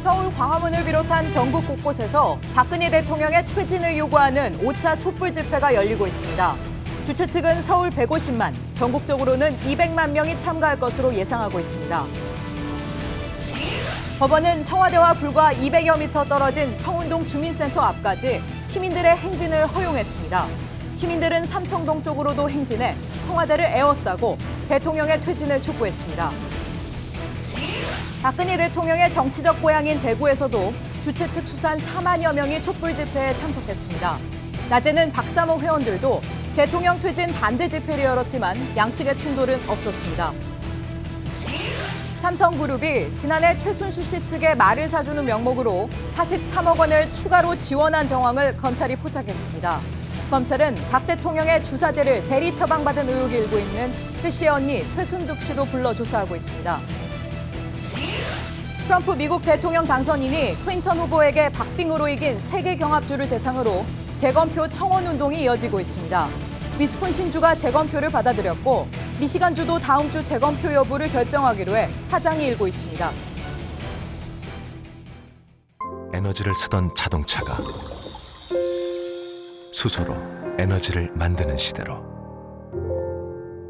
서울 광화문을 비롯한 전국 곳곳에서 박근혜 대통령의 퇴진을 요구하는 5차 촛불 집회가 열리고 있습니다. 주최 측은 서울 150만, 전국적으로는 200만 명이 참가할 것으로 예상하고 있습니다. 법원은 청와대와 불과 200여 미터 떨어진 청운동 주민센터 앞까지 시민들의 행진을 허용했습니다. 시민들은 삼청동 쪽으로도 행진해 청와대를 에워싸고 대통령의 퇴진을 촉구했습니다. 박근혜 대통령의 정치적 고향인 대구에서도 주최 측 추산 4만여 명이 촛불 집회에 참석했습니다. 낮에는 박사모 회원들도 대통령 퇴진 반대 집회를 열었지만 양측의 충돌은 없었습니다. 삼성그룹이 지난해 최순실 씨 측에 말을 사주는 명목으로 43억 원을 추가로 지원한 정황을 검찰이 포착했습니다. 검찰은 박 대통령의 주사제를 대리 처방받은 의혹이 일고 있는 최 씨의 언니 최순득 씨도 불러 조사하고 있습니다. 트럼프 미국 대통령 당선인이 클린턴 후보에게 박빙으로 이긴 세계 경합주를 대상으로 재검표 청원 운동이 이어지고 있습니다. 위스콘신주가 재검표를 받아들였고 미시간주도 다음 주 재검표 여부를 결정하기로 해 파장이 일고 있습니다. 에너지를 쓰던 자동차가 수소로 에너지를 만드는 시대로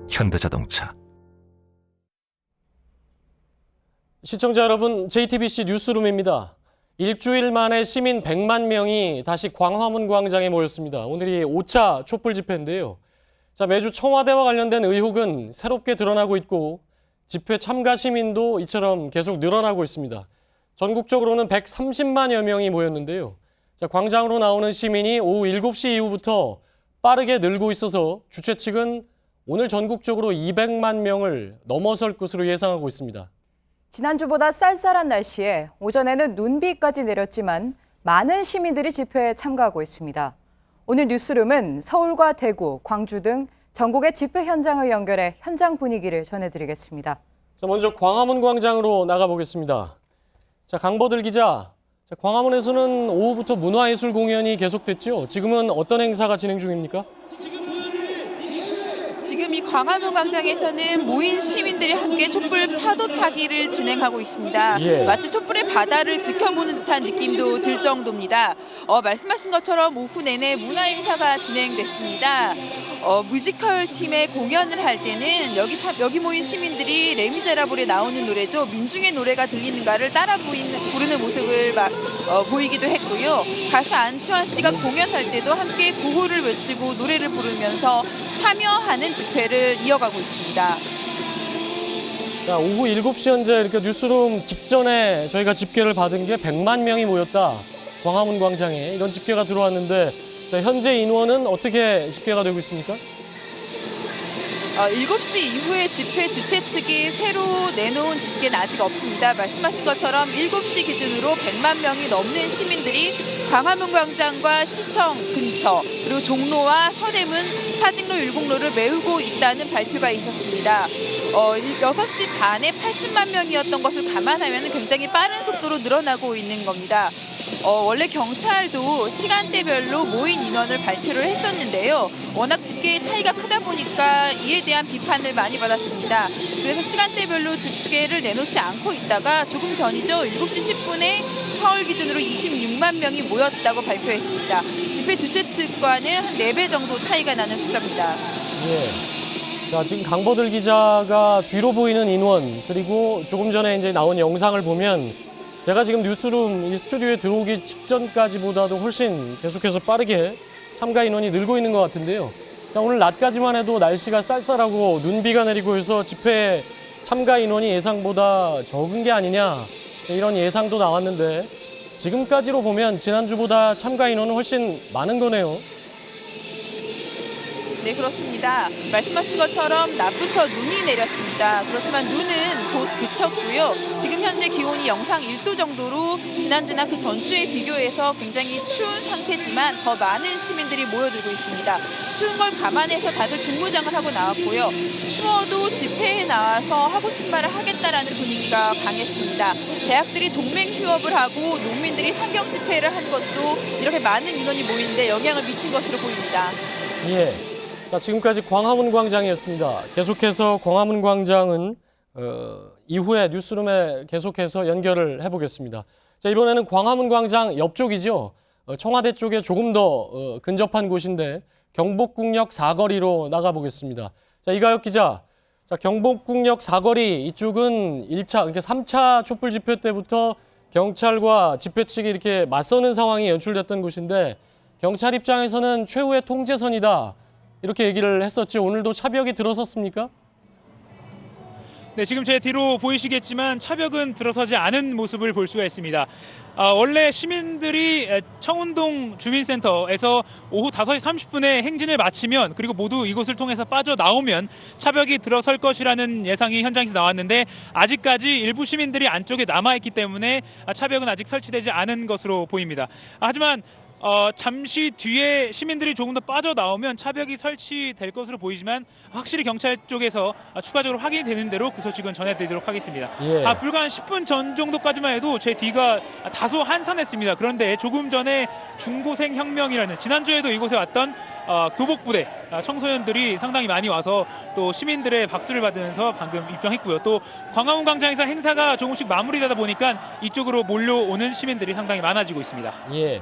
현대자동차. 시청자 여러분, JTBC 뉴스룸입니다. 일주일 만에 시민 100만 명이 다시 광화문 광장에 모였습니다. 오늘이 5차 촛불 집회인데요. 매주 청와대와 관련된 의혹은 새롭게 드러나고 있고 집회 참가 시민도 이처럼 계속 늘어나고 있습니다. 전국적으로는 130만여 명이 모였는데요. 광장으로 나오는 시민이 오후 7시 이후부터 빠르게 늘고 있어서 주최 측은 오늘 전국적으로 200만 명을 넘어설 것으로 예상하고 있습니다. 지난주보다 쌀쌀한 날씨에 오전에는 눈비까지 내렸지만 많은 시민들이 집회에 참가하고 있습니다. 오늘 뉴스룸은 서울과 대구, 광주 등 전국의 집회 현장을 연결해 현장 분위기를 전해드리겠습니다. 먼저 광화문 광장으로 나가보겠습니다. 강보들 기자, 광화문에서는 오후부터 문화예술 공연이 계속됐죠? 지금은 어떤 행사가 진행 중입니까? 지금 이 광화문 광장에서는 모인 시민들이 함께 촛불 파도 타기를 진행하고 있습니다. 예. 마치 촛불의 바다를 지켜보는 듯한 느낌도 들 정도입니다. 말씀하신 것처럼 오후 내내 문화 행사가 진행됐습니다. 뮤지컬 팀의 공연을 할 때는 여기 모인 시민들이 레미제라블에 나오는 노래죠. 민중의 노래가 들리는가를 따라 부르는 모습을 보이기도 했고요. 가수 안치환 씨가 공연할 때도 함께 구호를 외치고 노래를 부르면서 참여하는 집회를 이어가고 있습니다. 오후 7시 현재 이렇게 뉴스룸 직전에 저희가 집계를 받은 게 100만 명이 모였다. 광화문 광장에 이런 집계가 들어왔는데 현재 인원은 어떻게 집계가 되고 있습니까? 7시 이후에 집회 주최 측이 새로 내놓은 집계는 아직 없습니다. 말씀하신 것처럼 7시 기준으로 100만 명이 넘는 시민들이 광화문 광장과 시청 근처 그리고 종로와 서대문, 사직로, 율곡로를 메우고 있다는 발표가 있었습니다. 6시 반에 80만 명이었던 것을 감안하면 굉장히 빠른 속도로 늘어나고 있는 겁니다. 원래 경찰도 시간대별로 모인 인원을 발표를 했었는데요. 워낙 집계의 차이가 크다 보니까 이에 대한 비판을 많이 받았습니다. 그래서 시간대별로 집계를 내놓지 않고 있다가 조금 전이죠. 7시 10분에 서울 기준으로 26만 명이 모였다고 발표했습니다. 집회 주최 측과는 한 4배 정도 차이가 나는 숫자입니다. 예. 지금 강보들 기자가 뒤로 보이는 인원 그리고 조금 전에 이제 나온 영상을 보면 제가 지금 뉴스룸 이 스튜디오에 들어오기 직전까지보다도 훨씬 계속해서 빠르게 참가 인원이 늘고 있는 것 같은데요. 오늘 낮까지만 해도 날씨가 쌀쌀하고 눈비가 내리고 해서 집회 참가 인원이 예상보다 적은 게 아니냐 이런 예상도 나왔는데 지금까지로 보면 지난주보다 참가 인원은 훨씬 많은 거네요. 네, 그렇습니다. 말씀하신 것처럼 낮부터 눈이 내렸습니다. 그렇지만 눈은 곧 그쳤고요. 지금 현재 기온이 영상 1도 정도로 지난주나 그 전주에 비교해서 굉장히 추운 상태지만 더 많은 시민들이 모여들고 있습니다. 추운 걸 감안해서 다들 중무장을 하고 나왔고요. 추워도 집회에 나와서 하고 싶은 말을 하겠다라는 분위기가 강했습니다. 대학들이 동맹 휴업을 하고 농민들이 상경 집회를 한 것도 이렇게 많은 인원이 모이는데 영향을 미친 것으로 보입니다. 예. 지금까지 광화문 광장이었습니다. 계속해서 광화문 광장은 이후에 뉴스룸에 계속해서 연결을 해보겠습니다. 자, 이번에는 광화문 광장 옆쪽이죠. 청와대 쪽에 조금 더 근접한 곳인데 경복궁역 사거리로 나가보겠습니다. 자, 이가혁 기자. 자, 경복궁역 사거리 이쪽은 1차, 그러니까 3차 촛불 집회 때부터 경찰과 집회 측이 이렇게 맞서는 상황이 연출됐던 곳인데 경찰 입장에서는 최후의 통제선이다. 이렇게 얘기를 했었죠. 오늘도 차벽이 들어섰습니까? 네, 지금 제 뒤로 보이시겠지만 차벽은 들어서지 않은 모습을 볼 수가 있습니다. 원래 시민들이 청운동 주민센터에서 오후 5시 30분에 행진을 마치면 그리고 모두 이곳을 통해서 빠져나오면 차벽이 들어설 것이라는 예상이 현장에서 나왔는데 아직까지 일부 시민들이 안쪽에 남아있기 때문에 차벽은 아직 설치되지 않은 것으로 보입니다. 하지만 잠시 뒤에 시민들이 조금 더 빠져나오면 차벽이 설치될 것으로 보이지만 확실히 경찰 쪽에서 추가적으로 확인이 되는 대로 그 소식은 전해드리도록 하겠습니다. 예. 불과 한 10분 전 정도까지만 해도 제 뒤가 다소 한산했습니다. 그런데 조금 전에 중고생 혁명이라는 지난주에도 이곳에 왔던 교복부대 청소년들이 상당히 많이 와서 또 시민들의 박수를 받으면서 방금 입장했고요. 또 광화문 광장에서 행사가 조금씩 마무리되다 보니까 이쪽으로 몰려오는 시민들이 상당히 많아지고 있습니다. 예.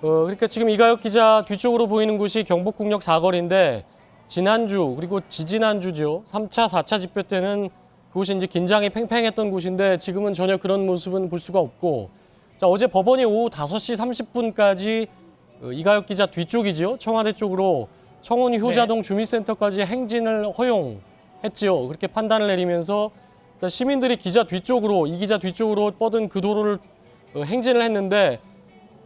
그러니까 지금 이가혁 기자 뒤쪽으로 보이는 곳이 경복궁역 사거리인데 지난주 그리고 지지난주죠. 3차, 4차 집회 때는 그곳이 이제 긴장이 팽팽했던 곳인데 지금은 전혀 그런 모습은 볼 수가 없고 자, 어제 법원이 오후 5시 30분까지 이가혁 기자 뒤쪽이죠. 청와대 쪽으로 청운 효자동 주민센터까지 행진을 허용했지요. 그렇게 판단을 내리면서 일단 시민들이 기자 뒤쪽으로 이 기자 뒤쪽으로 뻗은 그 도로를 행진을 했는데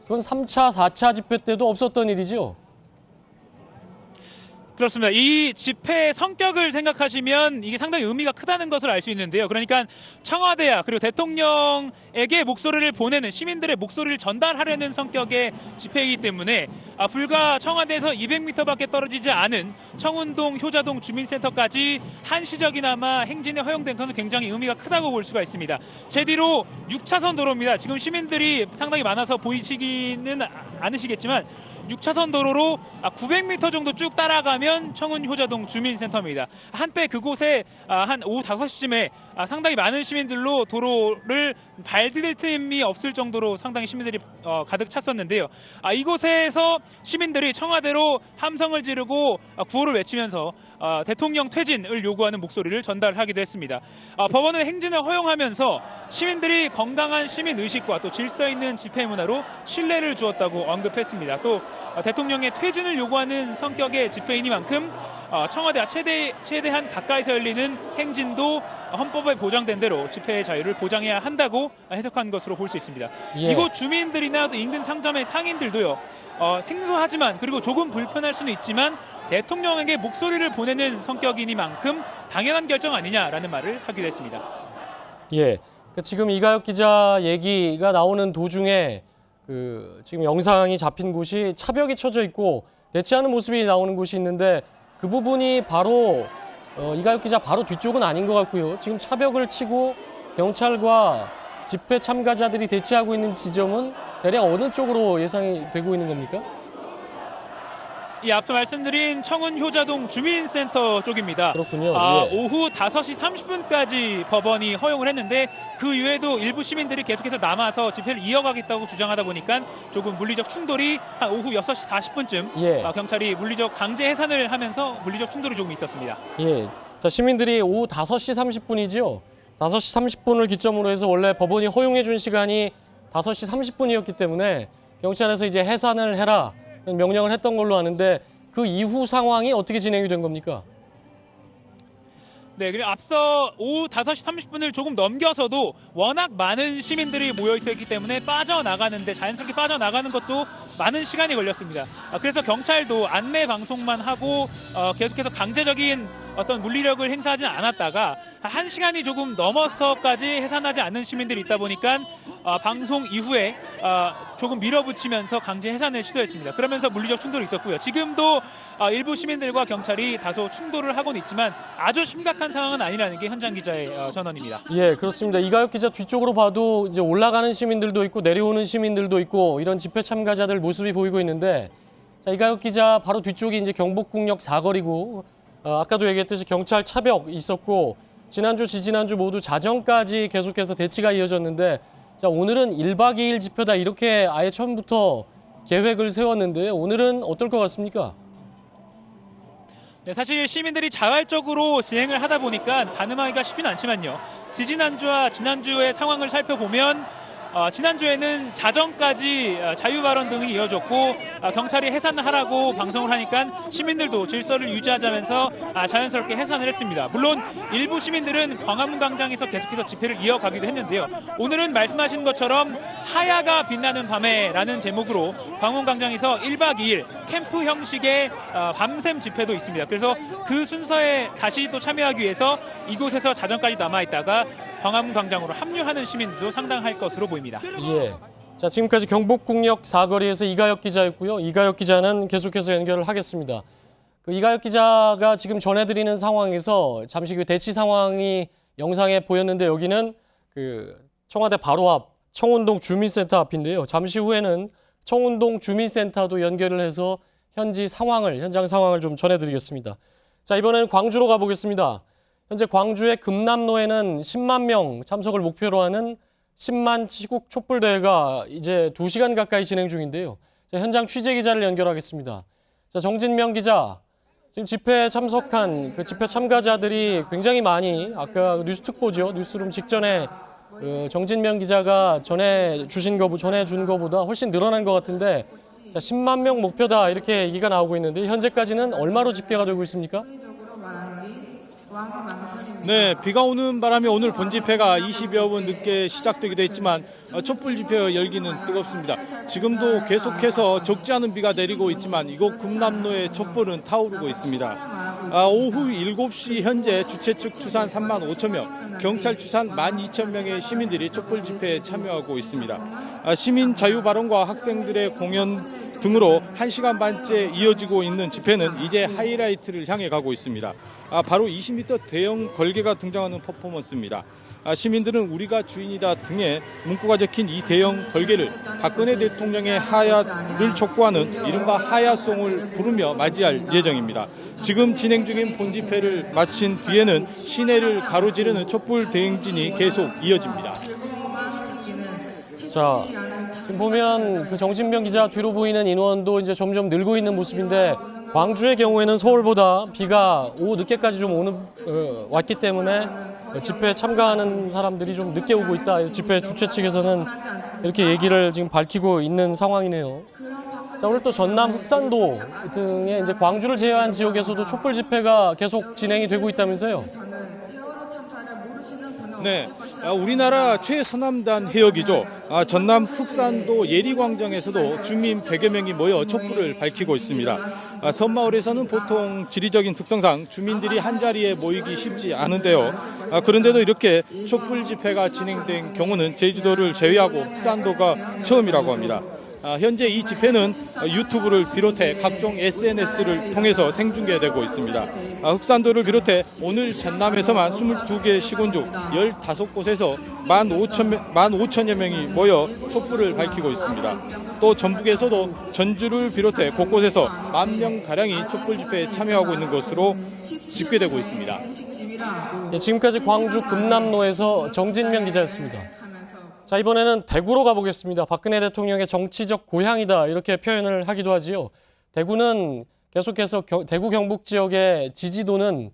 그건 3차, 4차 집회 때도 없었던 일이죠? 그렇습니다. 이 집회의 성격을 생각하시면 이게 상당히 의미가 크다는 것을 알 수 있는데요. 그러니까 청와대야 그리고 대통령에게 목소리를 보내는 시민들의 목소리를 전달하려는 성격의 집회이기 때문에 불과 청와대에서 200m밖에 떨어지지 않은 청운동 효자동 주민센터까지 한시적이나마 행진이 허용된 것은 굉장히 의미가 크다고 볼 수가 있습니다. 제 뒤로 6차선 도로입니다. 지금 시민들이 상당히 많아서 보이시기는 않으시겠지만 6차선 도로로 900m 정도 쭉 따라가면 청운효자동 주민센터입니다. 한때 그곳에 한 오후 5시쯤에 상당히 많은 시민들로 도로를 발디딜 틈이 없을 정도로 상당히 시민들이 가득 찼었는데요. 이곳에서 시민들이 청와대로 함성을 지르고 구호를 외치면서 대통령 퇴진을 요구하는 목소리를 전달하기도 했습니다. 법원은 행진을 허용하면서 시민들이 건강한 시민의식과 또 질서 있는 집회 문화로 신뢰를 주었다고 언급했습니다. 또 대통령의 퇴진을 요구하는 성격의 집회이니만큼 청와대와 최대한 가까이서 열리는 행진도 헌법에 보장된 대로 집회의 자유를 보장해야 한다고 해석한 것으로 볼 수 있습니다. 예. 이곳 주민들이나 또 인근 상점의 상인들도요. 생소하지만 그리고 조금 불편할 수는 있지만 대통령에게 목소리를 보내는 성격이니만큼 당연한 결정 아니냐라는 말을 하기도 했습니다. 예. 그러니까 지금 이가혁 기자 얘기가 나오는 도중에 지금 영상이 잡힌 곳이 차벽이 쳐져 있고 대치하는 모습이 나오는 곳이 있는데 그 부분이 바로 이가혁 기자 바로 뒤쪽은 아닌 것 같고요. 지금 차벽을 치고 경찰과 집회 참가자들이 대치하고 있는 지점은 대략 어느 쪽으로 예상이 되고 있는 겁니까? 앞서 말씀드린 청운효자동 주민센터 쪽입니다. 그렇군요. 예. 오후 5시 30분까지 법원이 허용을 했는데 그 이후에도 일부 시민들이 계속해서 남아서 집회를 이어가겠다고 주장하다 보니까 조금 물리적 충돌이 한 오후 6시 40분쯤 예. 경찰이 물리적 강제 해산을 하면서 물리적 충돌이 조금 있었습니다. 예. 자, 시민들이 오후 5시 30분이죠. 5시 30분을 기점으로 해서 원래 법원이 허용해 준 시간이 5시 30분이었기 때문에 경찰에서 이제 해산을 해라 명령을 했던 걸로 아는데 그 이후 상황이 어떻게 진행이 된 겁니까? 네, 그리고 앞서 오후 5시 30분을 조금 넘겨서도 워낙 많은 시민들이 모여 있었기 때문에 빠져나가는데 자연스럽게 빠져나가는 것도 많은 시간이 걸렸습니다. 그래서 경찰도 안내 방송만 하고 계속해서 강제적인 어떤 물리력을 행사하지는 않았다가 1시간이 조금 넘어서까지 해산하지 않는 시민들이 있다 보니까 방송 이후에 조금 밀어붙이면서 강제 해산을 시도했습니다. 그러면서 물리적 충돌이 있었고요. 지금도 일부 시민들과 경찰이 다소 충돌을 하고는 있지만 아주 심각한 상황은 아니라는 게 현장 기자의 전언입니다. 예, 그렇습니다. 이가혁 기자 뒤쪽으로 봐도 이제 올라가는 시민들도 있고 내려오는 시민들도 있고 이런 집회 참가자들 모습이 보이고 있는데 자, 이가혁 기자 바로 뒤쪽이 이제 경복궁역 사거리고 아까도 얘기했듯이 경찰 차벽 있었고 지난주, 지지난주 모두 자정까지 계속해서 대치가 이어졌는데 자, 오늘은 1박 2일 집회다 이렇게 아예 처음부터 계획을 세웠는데 오늘은 어떨 것 같습니까? 네, 사실 시민들이 자발적으로 진행을 하다 보니까 가늠하기가 쉽지는 않지만요. 지지난주와 지난주의 상황을 살펴보면 지난주에는 자정까지 자유 발언 등이 이어졌고 경찰이 해산하라고 방송을 하니까 시민들도 질서를 유지하자면서 자연스럽게 해산을 했습니다. 물론 일부 시민들은 광화문 광장에서 계속해서 집회를 이어가기도 했는데요. 오늘은 말씀하신 것처럼 하야가 빛나는 밤에라는 제목으로 광화문 광장에서 1박 2일 캠프 형식의 밤샘 집회도 있습니다. 그래서 그 순서에 다시 또 참여하기 위해서 이곳에서 자정까지 남아있다가 광화문 광장으로 합류하는 시민들도 상당할 것으로 보입니다. 예. 자, 지금까지 경복궁역 사거리에서 이가혁 기자였고요. 이가혁 기자는 계속해서 연결을 하겠습니다. 그 이가혁 기자가 지금 전해드리는 상황에서 잠시 그 대치 상황이 영상에 보였는데 여기는 그 청와대 바로 앞 청운동 주민센터 앞인데요. 잠시 후에는 청운동 주민센터도 연결을 해서 현장 상황을 좀 전해드리겠습니다. 자, 이번에는 광주로 가보겠습니다. 현재 광주의 금남로에는 10만 명 참석을 목표로 하는 10만 시국 촛불대회가 이제 2시간 가까이 진행 중인데요. 자, 현장 취재 기자를 연결하겠습니다. 자, 정진명 기자, 지금 집회에 참석한 그 집회 참가자들이 굉장히 많이 아까 뉴스특보죠. 뉴스룸 직전에 정진명 기자가 전해준 거보다 훨씬 늘어난 것 같은데 자, 10만 명 목표다 이렇게 얘기가 나오고 있는데 현재까지는 얼마로 집계가 되고 있습니까? 네, 비가 오는 바람에 오늘 본 집회가 20여 분 늦게 시작되기도 했지만 촛불 집회 열기는 뜨겁습니다. 지금도 계속해서 적지 않은 비가 내리고 있지만 이곳 금남로의 촛불은 타오르고 있습니다. 오후 7시 현재 주최 측 추산 3만 5천 명, 경찰 추산 1만 2천 명의 시민들이 촛불 집회에 참여하고 있습니다. 시민 자유 발언과 학생들의 공연 등으로 1시간 반째 이어지고 있는 집회는 이제 하이라이트를 향해 가고 있습니다. 바로 20m 대형 걸개가 등장하는 퍼포먼스입니다. 시민들은 우리가 주인이다 등의 문구가 적힌 이 대형 걸개를 박근혜 대통령의 하야를 촉구하는 이른바 하야송을 부르며 맞이할 예정입니다. 지금 진행 중인 본집회를 마친 뒤에는 시내를 가로지르는 촛불 대행진이 계속 이어집니다. 자, 지금 보면 그 정진명 기자 뒤로 보이는 인원도 이제 점점 늘고 있는 모습인데 광주의 경우에는 서울보다 비가 오후 늦게까지 좀 왔기 때문에 집회에 참가하는 사람들이 좀 늦게 오고 있다. 집회 주최 측에서는 이렇게 얘기를 지금 밝히고 있는 상황이네요. 자, 오늘 또 전남 흑산도 등의 이제 광주를 제외한 지역에서도 촛불 집회가 계속 진행이 되고 있다면서요? 네, 우리나라 최서남단 해역이죠. 전남 흑산도 예리광장에서도 주민 100여 명이 모여 촛불을 밝히고 있습니다. 섬마을에서는 보통 지리적인 특성상 주민들이 한자리에 모이기 쉽지 않은데요. 그런데도 이렇게 촛불 집회가 진행된 경우는 제주도를 제외하고 흑산도가 처음이라고 합니다. 현재 이 집회는 유튜브를 비롯해 각종 SNS를 통해서 생중계되고 있습니다. 흑산도를 비롯해 오늘 전남에서만 22개 시군 중 15곳에서 15,000여 명이 모여 촛불을 밝히고 있습니다. 또 전북에서도 전주를 비롯해 곳곳에서 10,000명가량이 촛불 집회에 참여하고 있는 것으로 집계되고 있습니다. 네, 지금까지 광주 금남로에서 정진명 기자였습니다. 자, 이번에는 대구로 가보겠습니다. 박근혜 대통령의 정치적 고향이다 이렇게 표현을 하기도 하지요. 대구는 계속해서 대구 경북 지역의 지지율은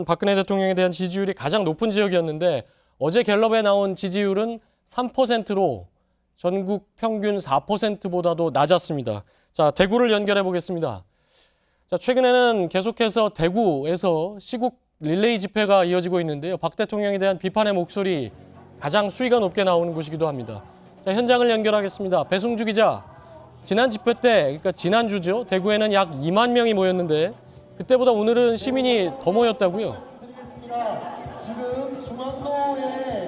박근혜 대통령에 대한 지지율이 가장 높은 지역이었는데 어제 갤럽에 나온 지지율은 3%로 전국 평균 4%보다도 낮았습니다. 자, 대구를 연결해 보겠습니다. 자, 최근에는 계속해서 대구에서 시국 릴레이 집회가 이어지고 있는데요. 박 대통령에 대한 비판의 목소리 가장 수위가 높게 나오는 곳이기도 합니다. 자, 현장을 연결하겠습니다. 배승주 기자, 지난 집회 때, 그러니까 지난주죠. 대구에는 약 2만 명이 모였는데 그때보다 오늘은 시민이 더 모였다고요?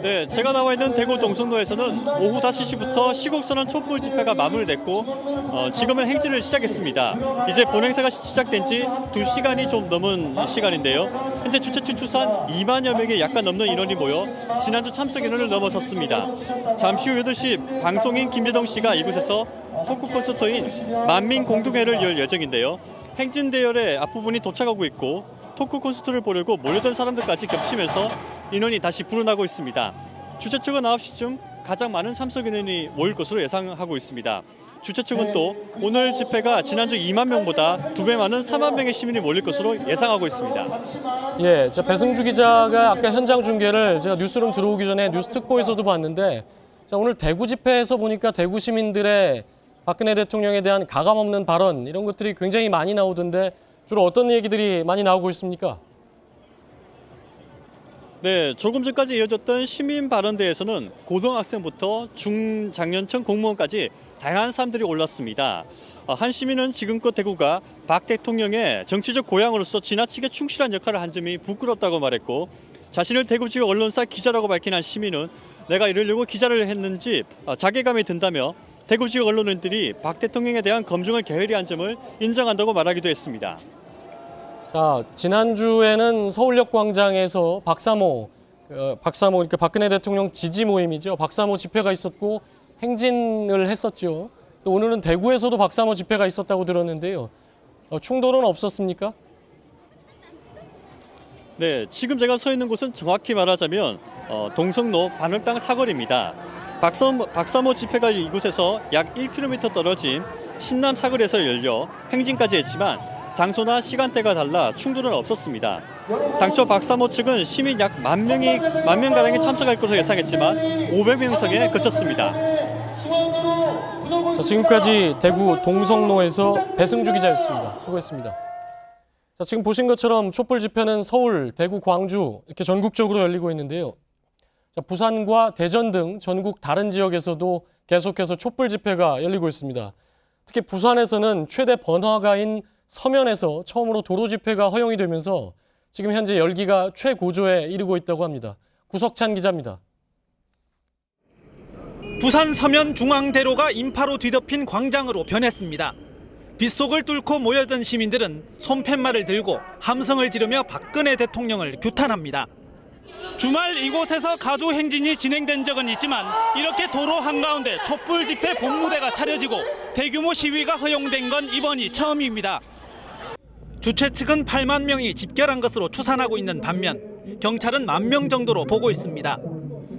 네, 제가 나와 있는 대구 동성로에서는 오후 5시부터 시국선언 촛불 집회가 마무리됐고 지금은 행진을 시작했습니다. 이제 본행사가 시작된 지 2시간이 좀 넘은 시간인데요. 현재 주최 측 추산 2만여 명의 약간 넘는 인원이 모여 지난주 참석 인원을 넘어섰습니다. 잠시 후 8시 방송인 김재동 씨가 이곳에서 토크 콘서트인 만민 공동회를 열 예정인데요. 행진 대열의 앞부분이 도착하고 있고 토크 콘서트를 보려고 몰려든 사람들까지 겹치면서 인원이 다시 불어나고 있습니다. 주최 측은 9시쯤 가장 많은 참석 인원이 모일 것으로 예상하고 있습니다. 주최 측은 또 오늘 집회가 지난주 2만 명보다 2배 많은 4만 명의 시민이 몰릴 것으로 예상하고 있습니다. 예, 자, 배승주 기자가 아까 현장 중계를 제가 뉴스룸 들어오기 전에 뉴스 특보에서도 봤는데, 자, 오늘 대구 집회에서 보니까 대구 시민들의 박근혜 대통령에 대한 가감 없는 발언 이런 것들이 굉장히 많이 나오던데 주로 어떤 얘기들이 많이 나오고 있습니까? 네, 조금 전까지 이어졌던 시민 발언대에서는 고등학생부터 중장년층 공무원까지 다양한 사람들이 올랐습니다. 한 시민은 지금껏 대구가 박 대통령의 정치적 고향으로서 지나치게 충실한 역할을 한 점이 부끄럽다고 말했고, 자신을 대구 지역 언론사 기자라고 밝힌 한 시민은 내가 이러려고 기자를 했는지 자괴감이 든다며 대구 지역 언론인들이 박 대통령에 대한 검증을 게으리 한 점을 인정한다고 말하기도 했습니다. 자, 지난주에는 서울역 광장에서 박사모 그러니까 박근혜 대통령 지지 모임이죠. 박사모 집회가 있었고 행진을 했었죠. 또 오늘은 대구에서도 박사모 집회가 있었다고 들었는데요. 충돌은 없었습니까? 네, 지금 제가 서 있는 곳은 정확히 말하자면 동성로 반월당 사거리입니다. 박사모 집회가 이곳에서 약 1km 떨어진 신남 사거리에서 열려 행진까지 했지만 장소나 시간대가 달라 충돌은 없었습니다. 당초 박사모 측은 시민 약 10,000명가량이 참석할 것으로 예상했지만 500명 선에 그쳤습니다. 자, 지금까지 대구 동성로에서 배승주 기자였습니다. 수고했습니다. 자, 지금 보신 것처럼 촛불 집회는 서울, 대구, 광주 이렇게 전국적으로 열리고 있는데요. 자, 부산과 대전 등 전국 다른 지역에서도 계속해서 촛불 집회가 열리고 있습니다. 특히 부산에서는 최대 번화가인 서면에서 처음으로 도로 집회가 허용이 되면서 지금 현재 열기가 최고조에 이르고 있다고 합니다. 구석찬 기자입니다. 부산 서면 중앙대로가 인파로 뒤덮인 광장으로 변했습니다. 빗속을 뚫고 모여든 시민들은 손팻말을 들고 함성을 지르며 박근혜 대통령을 규탄합니다. 주말 이곳에서 가두 행진이 진행된 적은 있지만 이렇게 도로 한가운데 촛불 집회 본무대가 차려지고 대규모 시위가 허용된 건 이번이 처음입니다. 주최 측은 8만 명이 집결한 것으로 추산하고 있는 반면 경찰은 10,000명 정도로 보고 있습니다.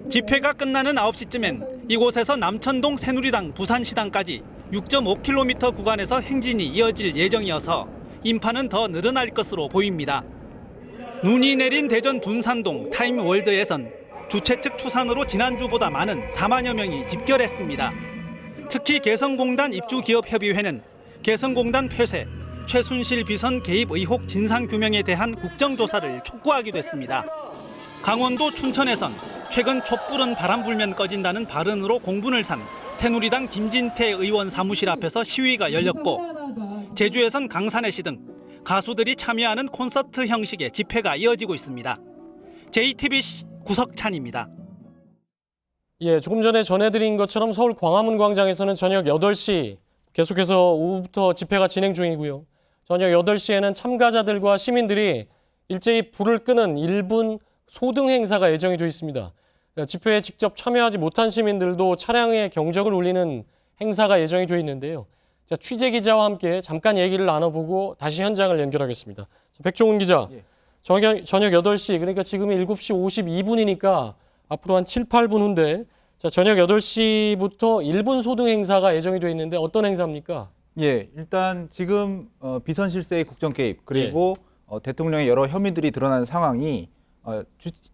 집회가 끝나는 9시쯤엔 이곳에서 남천동 새누리당 부산시당까지 6.5km 구간에서 행진이 이어질 예정이어서 인파는 더 늘어날 것으로 보입니다. 눈이 내린 대전 둔산동 타임월드에선 주최 측 추산으로 지난주보다 많은 4만여 명이 집결했습니다. 특히 개성공단 입주기업협의회는 개성공단 폐쇄, 최순실 비선 개입 의혹 진상규명에 대한 국정조사를 촉구하기도 했습니다. 강원도 춘천에선 최근 촛불은 바람 불면 꺼진다는 발언으로 공분을 산 새누리당 김진태 의원 사무실 앞에서 시위가 열렸고, 제주에선 강산해시 등 가수들이 참여하는 콘서트 형식의 집회가 이어지고 있습니다. JTBC 구석찬입니다. 예, 조금 전에 전해드린 것처럼 서울 광화문 광장에서는 저녁 8시 계속해서 오후부터 집회가 진행 중이고요. 저녁 8시에는 참가자들과 시민들이 일제히 불을 끄는 1분 소등 행사가 예정이 되어 있습니다. 집회에 직접 참여하지 못한 시민들도 차량에 경적을 울리는 행사가 예정이 되어 있는데요. 자, 취재 기자와 함께 잠깐 얘기를 나눠보고 다시 현장을 연결하겠습니다. 백종훈 기자, 저녁 8시, 그러니까 지금이 7시 52분이니까 앞으로 한 7, 8분 후인데, 자, 저녁 8시부터 1분 소등 행사가 예정이 되어 있는데 어떤 행사입니까? 예, 일단 지금 비선 실세의 국정 개입 그리고 대통령의 여러 혐의들이 드러나는 상황이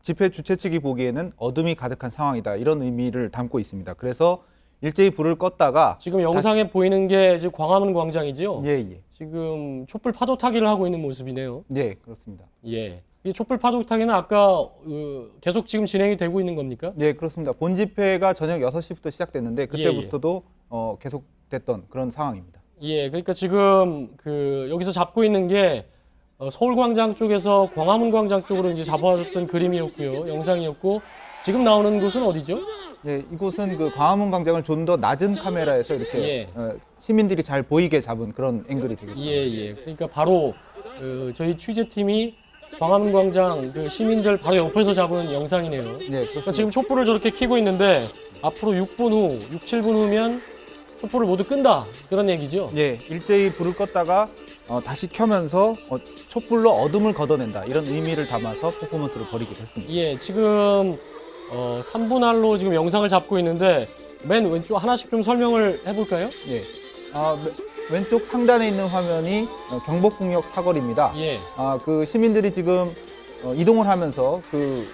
집회 주최 측이 보기에는 어둠이 가득한 상황이다, 이런 의미를 담고 있습니다. 그래서 일제히 불을 껐다가 지금 영상에 보이는 게 지금 광화문 광장이죠? 예. 지금 촛불 파도 타기를 하고 있는 모습이네요. 예, 그렇습니다. 예. 이 촛불 파도 타기는 아까 계속 지금 진행이 되고 있는 겁니까? 예, 그렇습니다. 본 집회가 저녁 6시부터 시작됐는데 그때부터도 계속 됐던 그런 상황입니다. 예, 그러니까 지금 여기서 잡고 있는 게 서울광장 쪽에서 광화문 광장 쪽으로 이제 잡아줬던 그림이었고요, 영상이었고, 지금 나오는 곳은 어디죠? 예, 이곳은 그 광화문 광장을 좀 더 낮은 카메라에서 이렇게 시민들이 잘 보이게 잡은 그런 앵글이 되겠습니다. 예. 그러니까 바로 저희 취재팀이 광화문 광장 시민들 바로 옆에서 잡은 영상이네요. 예, 그러니까 지금 촛불을 저렇게 켜고 있는데 앞으로 6, 7분 후면 촛불을 모두 끈다, 그런 얘기죠? 예, 일제히 불을 껐다가 다시 켜면서 촛불로 어둠을 걷어낸다, 이런 의미를 담아서 퍼포먼스를 벌이기도 했습니다. 예, 지금 3분할로 지금 영상을 잡고 있는데 맨 왼쪽 하나씩 좀 설명을 해볼까요? 예. 왼쪽 상단에 있는 화면이 경복궁역 사거리입니다. 예. 그 시민들이 지금 이동을 하면서 그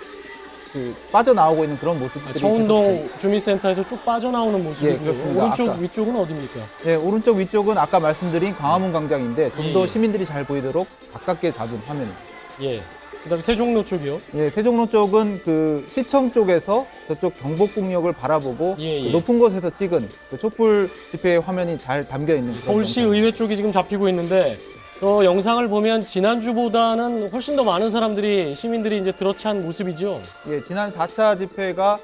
빠져나오고 있는 그런 모습들이 청운동 주민센터에서 쭉 빠져나오는 모습이고요. 예, 그렇습니다. 오른쪽 아까. 위쪽은 어디입니까? 예, 오른쪽 위쪽은 아까 말씀드린 광화문 광장인데 좀 더 예. 시민들이 잘 보이도록 가깝게 잡은 화면입니다. 예. 그다음에 세종로 쪽이요. 예, 세종로 쪽은 그 시청 쪽에서 저쪽 경복궁역을 바라보고 예, 예. 그 높은 곳에서 찍은 그 촛불 집회의 화면이 잘 담겨 있는 그런 서울시 영상입니다. 의회 쪽이 지금 잡히고 있는데 영상을 보면 지난주보다는 훨씬 더 많은 사람들이 시민들이 이제 들어찬 모습이죠. 예, 지난 4차 집회가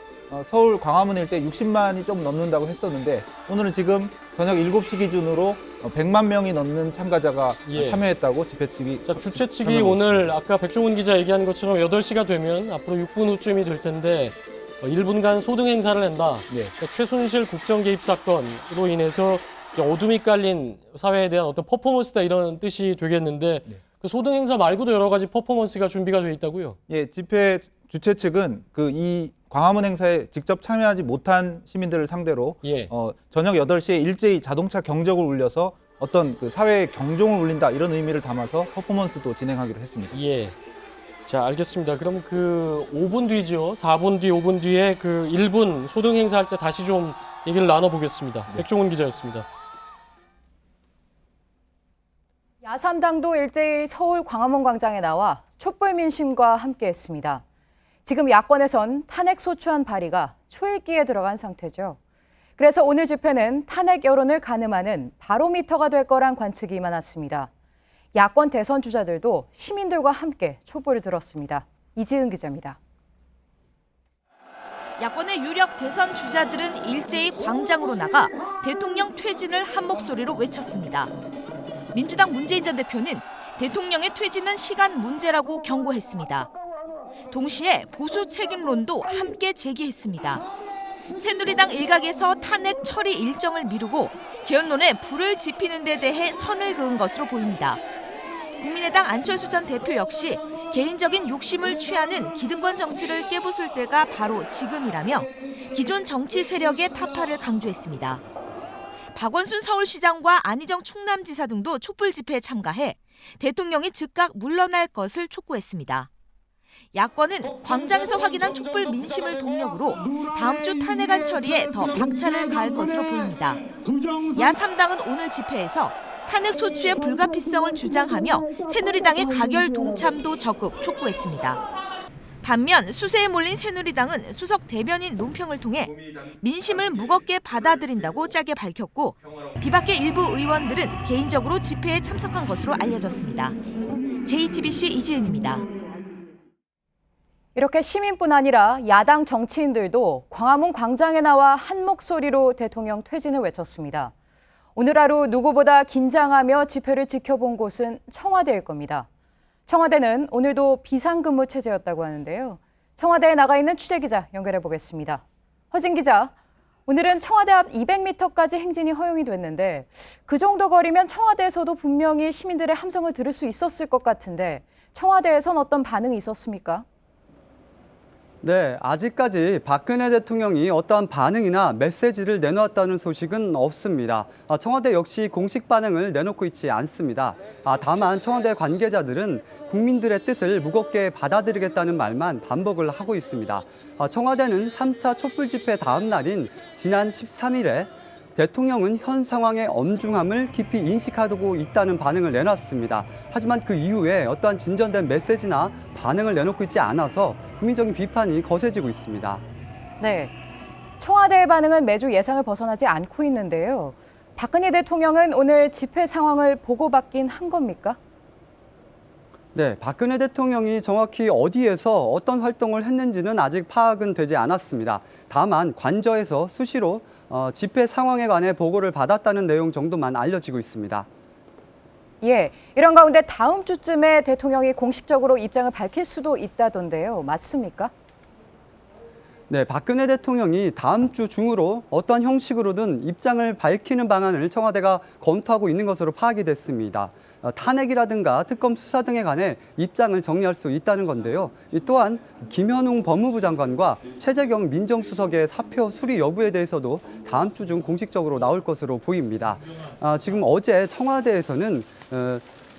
서울 광화문 일대 60만이 좀 넘는다고 했었는데 오늘은 지금 저녁 7시 기준으로 100만 명이 넘는 참가자가 예. 참여했다고 집회 측이 자, 주최 측이 오늘 아까 백종원 기자 얘기한 것처럼 8시가 되면 앞으로 6분 후쯤이 될 텐데 1분간 소등 행사를 한다. 예. 그러니까 최순실 국정 개입 사건으로 인해서 어둠이 깔린 사회에 대한 어떤 퍼포먼스다 이런 뜻이 되겠는데 그 소등 행사 말고도 여러 가지 퍼포먼스가 준비가 돼 있다고요? 예, 집회 주최 측은 이 광화문 행사에 직접 참여하지 못한 시민들을 상대로 예. 저녁 8시에 일제히 자동차 경적을 울려서 어떤 그 사회의 경종을 울린다 이런 의미를 담아서 퍼포먼스도 진행하기로 했습니다. 예. 자, 알겠습니다. 그럼 그 5분 뒤죠. 4분 뒤, 5분 뒤에 그 1분 소등 행사할 때 다시 좀 얘기를 나눠보겠습니다. 백종원 기자였습니다. 야3당도 일제히 서울 광화문 광장에 나와 촛불 민심과 함께했습니다. 지금 야권에선 탄핵 소추안 발의가 초읽기에 들어간 상태죠. 그래서 오늘 집회는 탄핵 여론을 가늠하는 바로미터가 될 거란 관측이 많았습니다. 야권 대선 주자들도 시민들과 함께 촛불을 들었습니다. 이지은 기자입니다. 야권의 유력 대선 주자들은 일제히 광장으로 나가 대통령 퇴진을 한 목소리로 외쳤습니다. 민주당 문재인 전 대표는 대통령의 퇴진은 시간 문제라고 경고했습니다. 동시에 보수 책임론도 함께 제기했습니다. 새누리당 일각에서 탄핵 처리 일정을 미루고 개헌론에 불을 지피는 데 대해 선을 그은 것으로 보입니다. 국민의당 안철수 전 대표 역시 개인적인 욕심을 취하는 기득권 정치를 깨부술 때가 바로 지금이라며 기존 정치 세력의 타파를 강조했습니다. 박원순 서울시장과 안희정 충남지사 등도 촛불 집회에 참가해 대통령이 즉각 물러날 것을 촉구했습니다. 야권은 광장에서 확인한 촛불 민심을 동력으로 다음 주 탄핵안 처리에 더 박차를 가할 것으로 보입니다. 야3당은 오늘 집회에서 탄핵 소추의 불가피성을 주장하며 새누리당의 가결 동참도 적극 촉구했습니다. 반면 수세에 몰린 새누리당은 수석 대변인 논평을 통해 민심을 무겁게 받아들인다고 짜게 밝혔고 비박계 일부 의원들은 개인적으로 집회에 참석한 것으로 알려졌습니다. JTBC 이지은입니다. 이렇게 시민뿐 아니라 야당 정치인들도 광화문 광장에 나와 한 목소리로 대통령 퇴진을 외쳤습니다. 오늘 하루 누구보다 긴장하며 집회를 지켜본 곳은 청와대일 겁니다. 청와대는 오늘도 비상근무 체제였다고 하는데요. 청와대에 나가 있는 취재기자 연결해 보겠습니다. 허진 기자, 오늘은 청와대 앞 200m까지 행진이 허용이 됐는데 그 정도 거리면 청와대에서도 분명히 시민들의 함성을 들을 수 있었을 것 같은데 청와대에선 어떤 반응이 있었습니까? 네, 아직까지 박근혜 대통령이 어떠한 반응이나 메시지를 내놓았다는 소식은 없습니다. 청와대 역시 공식 반응을 내놓고 있지 않습니다. 다만 청와대 관계자들은 국민들의 뜻을 무겁게 받아들이겠다는 말만 반복을 하고 있습니다. 청와대는 3차 촛불 집회 다음 날인 지난 13일에 대통령은 현 상황의 엄중함을 깊이 인식하고 있다는 반응을 내놨습니다. 하지만 그 이후에 어떠한 진전된 메시지나 반응을 내놓고 있지 않아서 국민적인 비판이 거세지고 있습니다. 네, 청와대의 반응은 매주 예상을 벗어나지 않고 있는데요. 박근혜 대통령은 오늘 집회 상황을 보고받긴 한 겁니까? 네, 박근혜 대통령이 정확히 어디에서 어떤 활동을 했는지는 아직 파악은 되지 않았습니다. 다만 관저에서 수시로 집회 상황에 관해 보고를 받았다는 내용 정도만 알려지고 있습니다. 예, 이런 가운데 다음 주쯤에 대통령이 공식적으로 입장을 밝힐 수도 있다던데요. 맞습니까? 네, 박근혜 대통령이 다음 주 중으로 어떠한 형식으로든 입장을 밝히는 방안을 청와대가 검토하고 있는 것으로 파악이 됐습니다. 탄핵이라든가 특검 수사 등에 관해 입장을 정리할 수 있다는 건데요. 또한 김현웅 법무부 장관과 최재경 민정수석의 사표 수리 여부에 대해서도 다음 주 중 공식적으로 나올 것으로 보입니다. 지금 어제 청와대에서는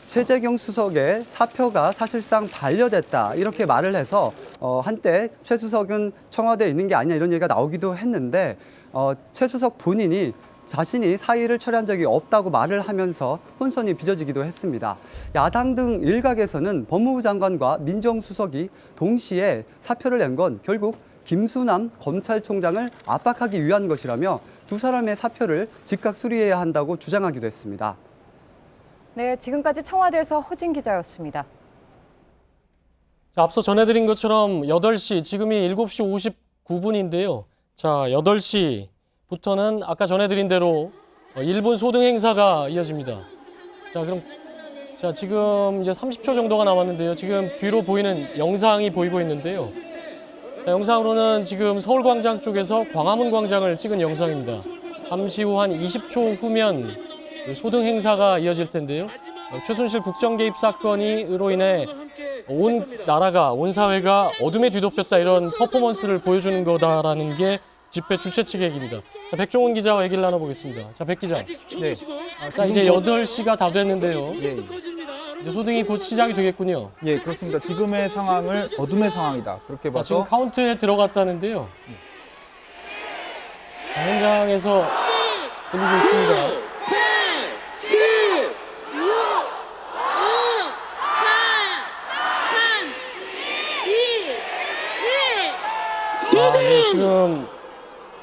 최재경 수석의 사표가 사실상 반려됐다 이렇게 말을 해서 한때 최 수석은 청와대에 있는 게 아니냐 이런 얘기가 나오기도 했는데 최 수석 본인이 자신이 사의를 처리한 적이 없다고 말을 하면서 혼선이 빚어지기도 했습니다. 야당 등 일각에서는 법무부 장관과 민정수석이 동시에 사표를 낸 건 결국 김수남 검찰총장을 압박하기 위한 것이라며 두 사람의 사표를 즉각 수리해야 한다고 주장하기도 했습니다. 네, 지금까지 청와대에서 허진 기자였습니다. 자, 앞서 전해드린 것처럼 8시, 지금이 7시 59분인데요. 자, 8시부터는 아까 전해드린 대로 1분 소등 행사가 이어집니다. 자, 지금 이제 30초 정도가 남았는데요. 지금 뒤로 보이는 영상이 보이고 있는데요. 자, 영상으로는 지금 서울광장 쪽에서 광화문 광장을 찍은 영상입니다. 잠시 후 한 20초 후면 소등 행사가 이어질 텐데요. 최순실 국정 개입 사건으로 인해 온 나라가, 온 사회가 어둠에 뒤덮였다 이런 퍼포먼스를 보여주는 거다라는 게 집회 주최 측의 얘기입니다. 자, 백종원 기자와 얘기를 나눠보겠습니다. 자, 백 기자. 네. 자, 이제 8시가 다 됐는데요. 예. 이제 소등이 곧 시작이 되겠군요. 예, 그렇습니다. 지금의 상황을 어둠의 상황이다. 그렇게 자, 봐서 지금 카운트에 들어갔다는데요. 자, 현장에서 들리고 있습니다. 네, 지금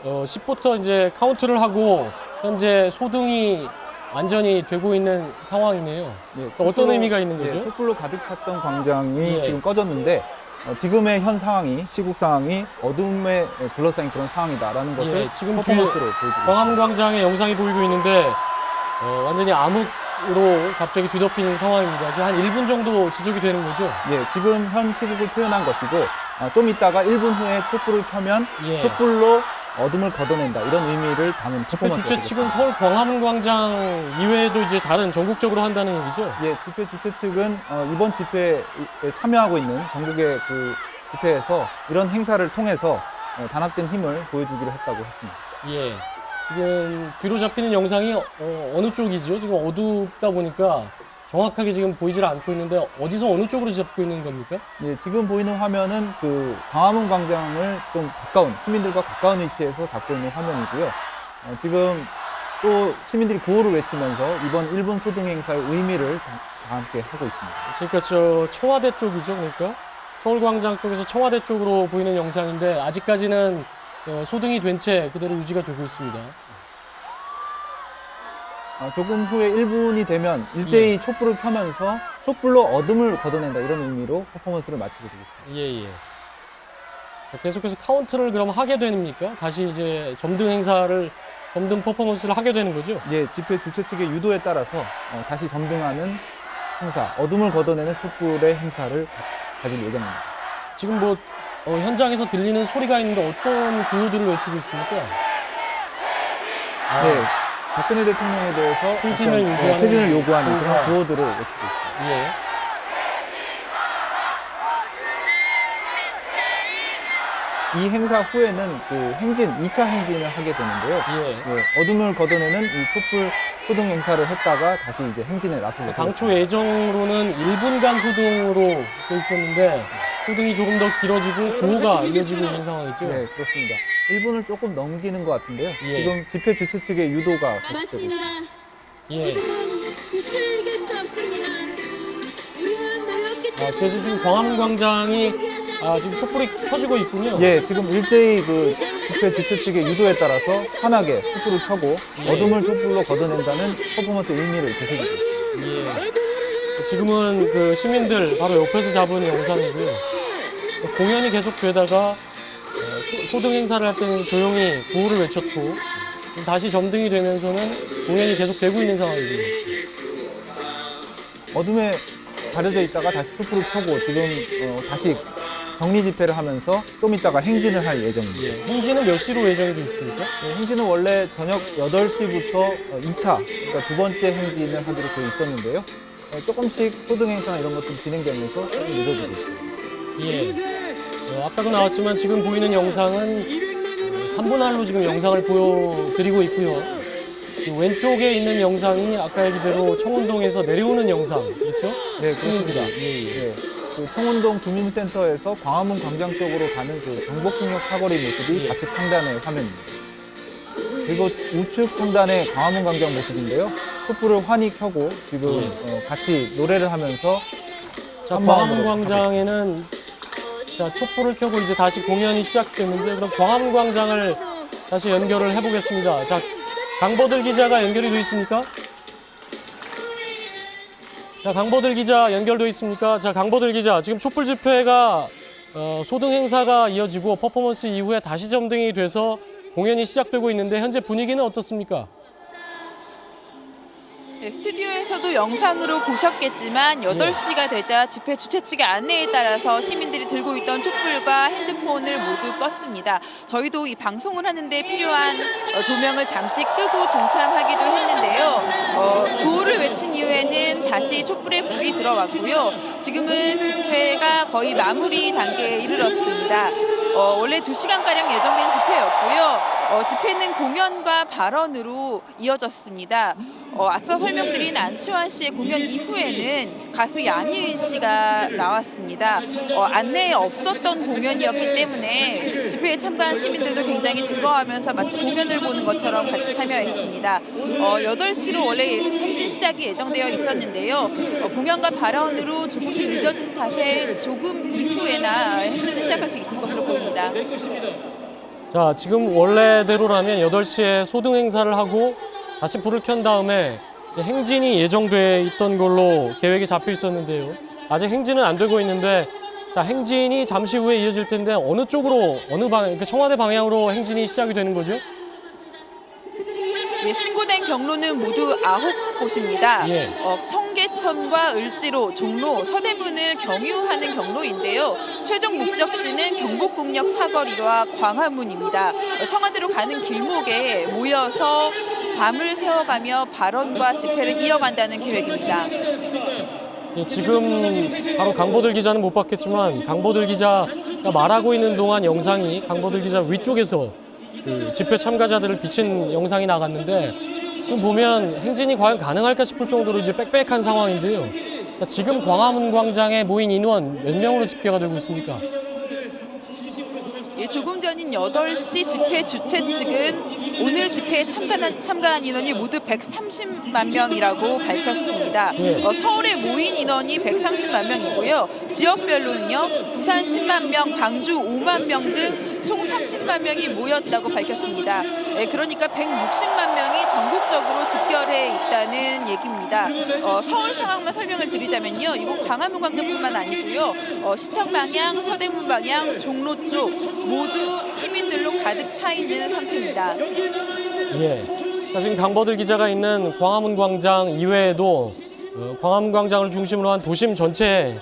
10부터 이제 카운트를 하고 현재 소등이 완전히 되고 있는 상황이네요. 예, 어떤 의미가 있는 거죠? 예, 촛불로 가득 찼던 광장이 예. 지금 꺼졌는데 지금의 현 상황이, 시국 상황이 어둠에 둘러싸인 그런 상황이다라는 것을 예, 지금 퍼포먼스로 보여주고 광화문 광장의 영상이 보이고 있는데 완전히 암흑으로 갑자기 뒤덮이는 상황입니다. 지금 한 1분 정도 지속이 되는 거죠? 예, 지금 현 시국을 표현한 것이고 좀 이따가 1분 후에 촛불을 켜면 예. 촛불로 어둠을 걷어낸다 이런 의미를 담은 집회 퍼포먼스가 주최 측은 되겠습니다. 서울 광화문 광장 이외에도 이제 다른 전국적으로 한다는 얘기죠? 예, 집회 주최 측은 이번 집회에 참여하고 있는 전국의 그 집회에서 이런 행사를 통해서 단합된 힘을 보여주기로 했다고 했습니다. 예. 지금 뒤로 잡히는 영상이 어느 쪽이죠? 지금 어둡다 보니까 정확하게 지금 보이질 않고 있는데 어디서 어느 쪽으로 잡고 있는 겁니까? 예, 지금 보이는 화면은 그 광화문 광장을 좀 가까운 시민들과 가까운 위치에서 잡고 있는 화면이고요. 지금 또 시민들이 구호를 외치면서 이번 1분 소등 행사의 의미를 다 함께 하고 있습니다. 그러니까 저 청와대 쪽이죠, 그러니까 서울광장 쪽에서 청와대 쪽으로 보이는 영상인데 아직까지는 소등이 된 채 그대로 유지가 되고 있습니다. 조금 후에 1분이 되면 일제히 촛불을 켜면서 촛불로 어둠을 걷어낸다 이런 의미로 퍼포먼스를 마치게 되겠습니다. 예. 자, 계속해서 카운트를 그럼 하게 됩니까? 다시 이제 점등 퍼포먼스를 하게 되는 거죠? 예, 집회 주최 측의 유도에 따라서 다시 점등하는 행사, 어둠을 걷어내는 촛불의 행사를 가질 예정입니다. 지금 뭐 현장에서 들리는 소리가 있는데 어떤 구호들을 외치고 있습니까? 네, 박근혜 대통령에 대해서 퇴진을 요구하는 그런 구호가. 구호들을 외치고 있습니다. 예. 이 행사 후에는 그 행진, 2차 행진을 하게 되는데요. 예. 어둠을 걷어내는 이 촛불 소등 행사를 했다가 다시 이제 행진에 나서게 되었습니다. 당초 예정으로는 1분간 소등으로 돼 있었는데 소등이 조금 더 길어지고 구호가 이어지고 있는 상황이죠? 네, 그렇습니다. 1분을 조금 넘기는 것 같은데요. 예. 지금 집회 주최 측의 유도가 계속되고 있습니다. 예. 그래서 지금 광화문 광장이 지금 촛불이 켜지고 있군요. 예, 지금 일제히 그 집회 주최 측의 유도에 따라서 환하게 촛불을 켜고 어둠을 촛불로 걷어낸다는 퍼포먼스 의미를 되새기고 있습니다. 예. 지금은 그 시민들 바로 옆에서 잡은 영상이고요. 공연이 계속되다가 소등 행사를 할 때는 조용히 구호를 외쳤고 다시 점등이 되면서는 공연이 계속되고 있는 상황이고요. 어둠에 가려져 있다가 다시 촛불을 켜고 지금 다시 정리 집회를 하면서 좀 이따가 행진을 할 예정입니다. 예, 행진은 몇 시로 예정이 되어 있습니까? 네, 행진은 원래 저녁 8시부터 2차, 그러니까 두 번째 행진을 하기로 되어 있었는데요. 조금씩 소등 행사나 이런 것들 진행되면서 조금 늦어지고 있습니다. 예. 아까도 나왔지만 지금 보이는 영상은 3분 할로 지금 영상을 보여드리고 있고요. 그 왼쪽에 있는 영상이 아까 얘기대로 청운동에서 내려오는 영상, 그렇죠? 네, 그렇습니다. 예. 네, 그 청운동 주민센터에서 광화문 광장 쪽으로 가는 그 경복궁역 사거리 모습이 좌측 상단의 화면입니다. 그리고 우측 상단의 광화문 광장 모습인데요. 촛불을 환히 켜고 지금 같이 노래를 하면서 자, 광화문 광장에는 자, 촛불을 켜고 이제 다시 공연이 시작됐는데 그럼 광화문 광장을 다시 연결을 해보겠습니다. 자, 강보들 기자가 연결이 되어 있습니까? 자, 강보들 기자 연결되어 있습니까? 자, 강보들 기자, 지금 촛불 집회가 소등 행사가 이어지고 퍼포먼스 이후에 다시 점등이 돼서 공연이 시작되고 있는데 현재 분위기는 어떻습니까? 네, 스튜디오에서도 영상으로 보셨겠지만 8시가 되자 집회 주최 측의 안내에 따라서 시민들이 들고 있던 촛불과 핸드폰을 모두 껐습니다. 저희도 이 방송을 하는데 필요한 조명을 잠시 끄고 동참하기도 했는데요. 구호를 외친 이후에는 다시 촛불에 불이 들어왔고요. 지금은 집회가 거의 마무리 단계에 이르렀습니다. 원래 2시간가량 예정된 집회였고요. 집회는 공연과 발언으로 이어졌습니다. 앞서 설명드린 안치환 씨의 공연 이후에는 가수 양희은 씨가 나왔습니다. 안내에 없었던 공연이었기 때문에 집회에 참가한 시민들도 굉장히 즐거워하면서 마치 공연을 보는 것처럼 같이 참여했습니다. 8시로 원래 행진 시작이 예정되어 있었는데요. 공연과 발언으로 조금씩 늦어진 탓에 조금 이후에나 행진을 시작할 수 있을 것으로 보입니다. 자, 지금 원래대로라면 8시에 소등 행사를 하고 다시 불을 켠 다음에 행진이 예정돼 있던 걸로 계획이 잡혀 있었는데요. 아직 행진은 안 되고 있는데 자, 행진이 잠시 후에 이어질 텐데 어느 쪽으로, 어느 방향, 청와대 방향으로 행진이 시작이 되는 거죠? 예, 신고된 경로는 모두 9곳입니다. 청계천과 을지로, 종로, 서대문을 경유하는 경로인데요. 최종 목적지는 경복궁역 사거리와 광화문입니다. 청와대로 가는 길목에 모여서 밤을 새워가며 발언과 집회를 이어간다는 계획입니다. 예, 지금 바로 강보들 기자는 못 봤겠지만 강보들 기자가 말하고 있는 동안 영상이 강보들 기자 위쪽에서 그 집회 참가자들을 비친 영상이 나갔는데 지금 보면 행진이 과연 가능할까 싶을 정도로 이제 빽빽한 상황인데요. 자, 지금 광화문 광장에 모인 인원 몇 명으로 집계가 되고 있습니까? 예, 조금 전인 8시 집회 주최 측은 오늘 집회에 참가한 인원이 모두 130만 명이라고 밝혔습니다. 서울에 모인 인원이 130만 명이고요. 지역별로는요. 부산 10만 명, 광주 5만 명 등 총 30만 명이 모였다고 밝혔습니다. 그러니까 160만 명이 전국적으로 집결해 있다는 얘기입니다. 서울 상황만 설명을 드리자면요. 이곳 광화문 광장뿐만 아니고요. 시청 방향, 서대문 방향, 종로 쪽 모두 시민들로 가득 차 있는 상태입니다. 예. 지금 강보들 기자가 있는 광화문 광장 이외에도 광화문 광장을 중심으로 한 도심 전체에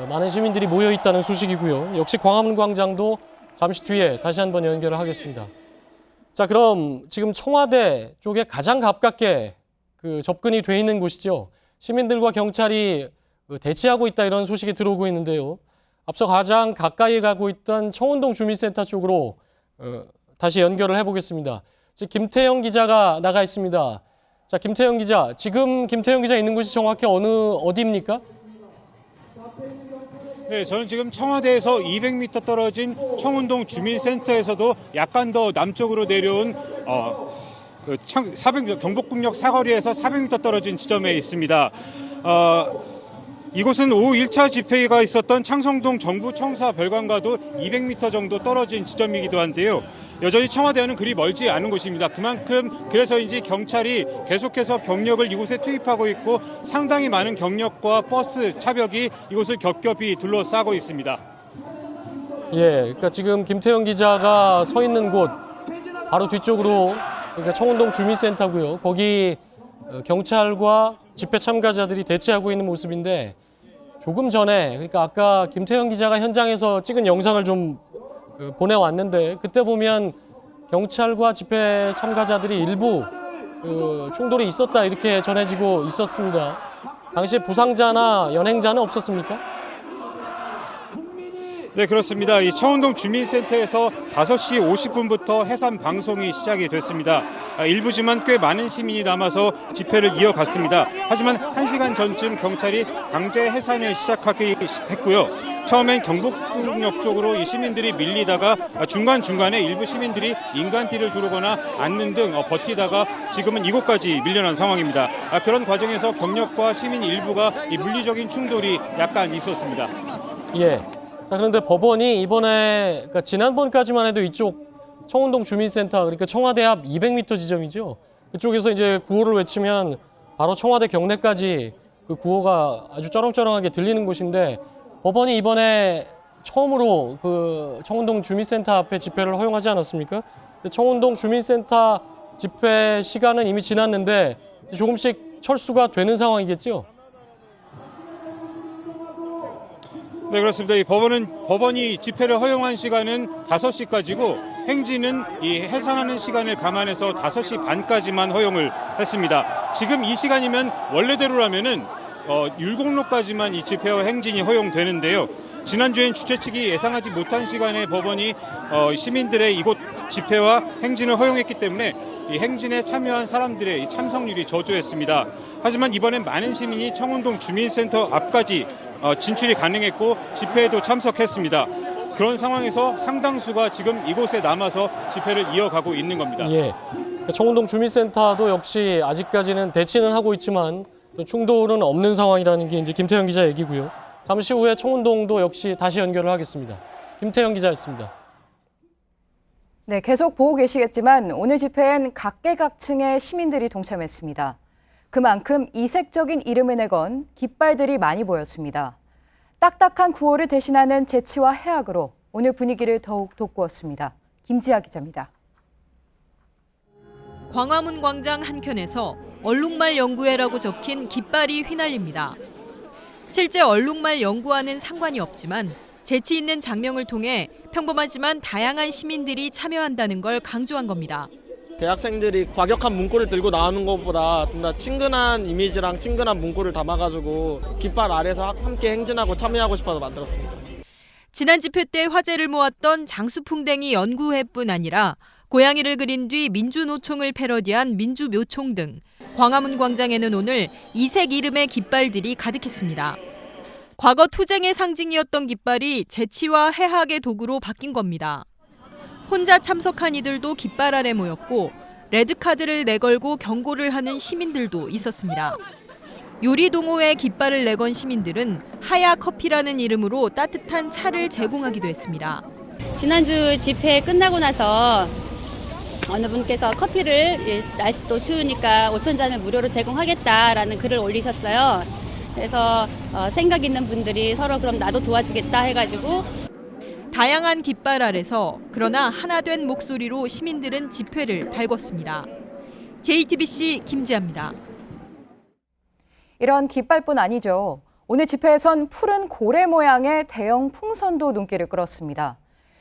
많은 시민들이 모여 있다는 소식이고요. 역시 광화문 광장도 잠시 뒤에 다시 한번 연결을 하겠습니다. 자, 그럼 지금 청와대 쪽에 가장 가깝게 접근이 돼 있는 곳이죠. 시민들과 경찰이 대치하고 있다 이런 소식이 들어오고 있는데요. 앞서 가장 가까이 가고 있던 청운동 주민센터 쪽으로 다시 연결을 해보겠습니다. 지금 김태형 기자가 나가 있습니다. 자, 김태형 기자, 지금 김태형 기자 있는 곳이 정확히 어디입니까? 네, 저는 지금 청와대에서 200m 떨어진 청운동 주민센터에서도 약간 더 남쪽으로 내려온 경복궁역 사거리에서 400m 떨어진 지점에 있습니다. 이곳은 오후 1차 집회가 있었던 창성동 정부 청사 별관과도 200m 정도 떨어진 지점이기도 한데요. 여전히 청와대와는 그리 멀지 않은 곳입니다. 그만큼 그래서인지 경찰이 계속해서 병력을 이곳에 투입하고 있고 상당히 많은 경력과 버스 차벽이 이곳을 겹겹이 둘러싸고 있습니다. 예, 그러니까 지금 김태형 기자가 서 있는 곳 바로 뒤쪽으로 그러니까 청운동 주민센터고요. 거기 경찰과 집회 참가자들이 대치하고 있는 모습인데 조금 전에, 그러니까 아까 김태형 기자가 현장에서 찍은 영상을 좀 보내왔는데, 그때 보면 경찰과 집회 참가자들이 일부 충돌이 있었다 이렇게 전해지고 있었습니다. 당시에 부상자나 연행자는 없었습니까? 네, 그렇습니다. 이 청운동 주민센터에서 5시 50분부터 해산 방송이 시작이 됐습니다. 일부지만 꽤 많은 시민이 남아서 집회를 이어갔습니다. 하지만 1시간 전쯤 경찰이 강제 해산을 시작하기 했고요. 처음엔 경복궁역 쪽으로 이 시민들이 밀리다가 중간중간에 일부 시민들이 인간띠를 두르거나 앉는 등 버티다가 지금은 이곳까지 밀려난 상황입니다. 그런 과정에서 경력과 시민 일부가 이 물리적인 충돌이 약간 있었습니다. 예. 자, 그런데 법원이 이번에, 그러니까 지난번까지만 해도 이쪽 청운동 주민센터, 그러니까 청와대 앞 200m 지점이죠. 그쪽에서 이제 구호를 외치면 바로 청와대 경내까지 그 구호가 아주 쩌렁쩌렁하게 들리는 곳인데, 법원이 이번에 처음으로 그 청운동 주민센터 앞에 집회를 허용하지 않았습니까? 청운동 주민센터 집회 시간은 이미 지났는데 조금씩 철수가 되는 상황이겠죠? 네, 그렇습니다. 이 법원이 집회를 허용한 시간은 5시까지고 행진은 이 해산하는 시간을 감안해서 5시 반까지만 허용을 했습니다. 지금 이 시간이면 원래대로라면은 율곡로까지만 이 집회와 행진이 허용되는데요. 지난주엔 주최 측이 예상하지 못한 시간에 법원이 시민들의 이곳 집회와 행진을 허용했기 때문에 이 행진에 참여한 사람들의 이 참석률이 저조했습니다. 하지만 이번엔 많은 시민이 청운동 주민센터 앞까지 진출이 가능했고 집회에도 참석했습니다. 그런 상황에서 상당수가 지금 이곳에 남아서 집회를 이어가고 있는 겁니다. 예. 청운동 주민센터도 역시 아직까지는 대치는 하고 있지만 충돌은 없는 상황이라는 게 이제 김태형 기자 얘기고요. 잠시 후에 청운동도 역시 다시 연결을 하겠습니다. 김태형 기자였습니다. 네, 계속 보고 계시겠지만 오늘 집회엔 각계각층의 시민들이 동참했습니다. 그만큼 이색적인 이름을 내건 깃발들이 많이 보였습니다. 딱딱한 구호를 대신하는 재치와 해악으로 오늘 분위기를 더욱 돋구었습니다. 김지아 기자입니다. 광화문 광장 한켠에서 얼룩말 연구회라고 적힌 깃발이 휘날립니다. 실제 얼룩말 연구와는 상관이 없지만 재치 있는 장명을 통해 평범하지만 다양한 시민들이 참여한다는 걸 강조한 겁니다. 대학생들이 과격한 문구를 들고 나오는 것보다 좀 더 친근한 이미지랑 친근한 문구를 담아가지고 깃발 아래서 함께 행진하고 참여하고 싶어서 만들었습니다. 지난 집회 때 화제를 모았던 장수풍뎅이 연구회뿐 아니라 고양이를 그린 뒤 민주노총을 패러디한 민주묘총 등 광화문 광장에는 오늘 이색 이름의 깃발들이 가득했습니다. 과거 투쟁의 상징이었던 깃발이 재치와 해학의 도구로 바뀐 겁니다. 혼자 참석한 이들도 깃발 아래 모였고 레드카드를 내걸고 경고를 하는 시민들도 있었습니다. 요리동호회 깃발을 내건 시민들은 하야 커피라는 이름으로 따뜻한 차를 제공하기도 했습니다. 지난주 집회 끝나고 나서 어느 분께서 커피를 날씨도 추우니까 5,000잔을 무료로 제공하겠다라는 글을 올리셨어요. 그래서 생각 있는 분들이 서로 그럼 나도 도와주겠다 해가지고 다양한 깃발 아래서 그러나 하나 된 목소리로 시민들은 집회를 달궜습니다. JTBC 김지아입니다. 이런 깃발뿐 아니죠. 오늘 집회에선 푸른 고래 모양의 대형 풍선도 눈길을 끌었습니다.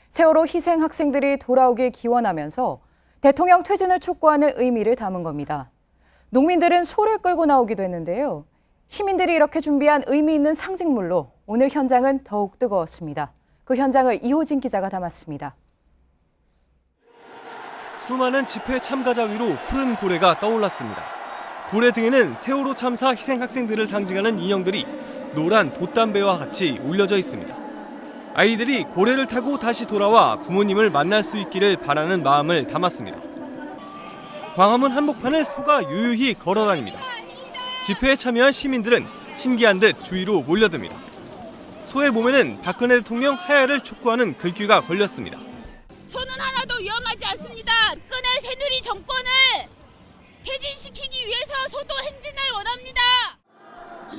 세월호 희생 학생들이 돌아오길 기원하면서 대통령 퇴진을 촉구하는 의미를 담은 겁니다. 농민들은 소를 끌고 나오기도 했는데요. 시민들이 이렇게 준비한 의미 있는 상징물로 오늘 현장은 더욱 뜨거웠습니다. 그 현장을 이호진 기자가 담았습니다. 수많은 집회 참가자 위로 푸른 고래가 떠올랐습니다. 고래 등에는 세월호 참사 희생 학생들을 상징하는 인형들이 노란 돛담배와 같이 올려져 있습니다. 아이들이 고래를 타고 다시 돌아와 부모님을 만날 수 있기를 바라는 마음을 담았습니다. 광화문 한복판을 소가 유유히 걸어다닙니다. 집회에 참여한 시민들은 신기한 듯 주위로 몰려듭니다. 소의 몸에는 박근혜 대통령 하야를 촉구하는 글귀가 걸렸습니다. 소는 하나도 위험하지 않습니다. 박근혜 새누리 정권을 퇴진시키기 위해서 소도 행진을 원합니다.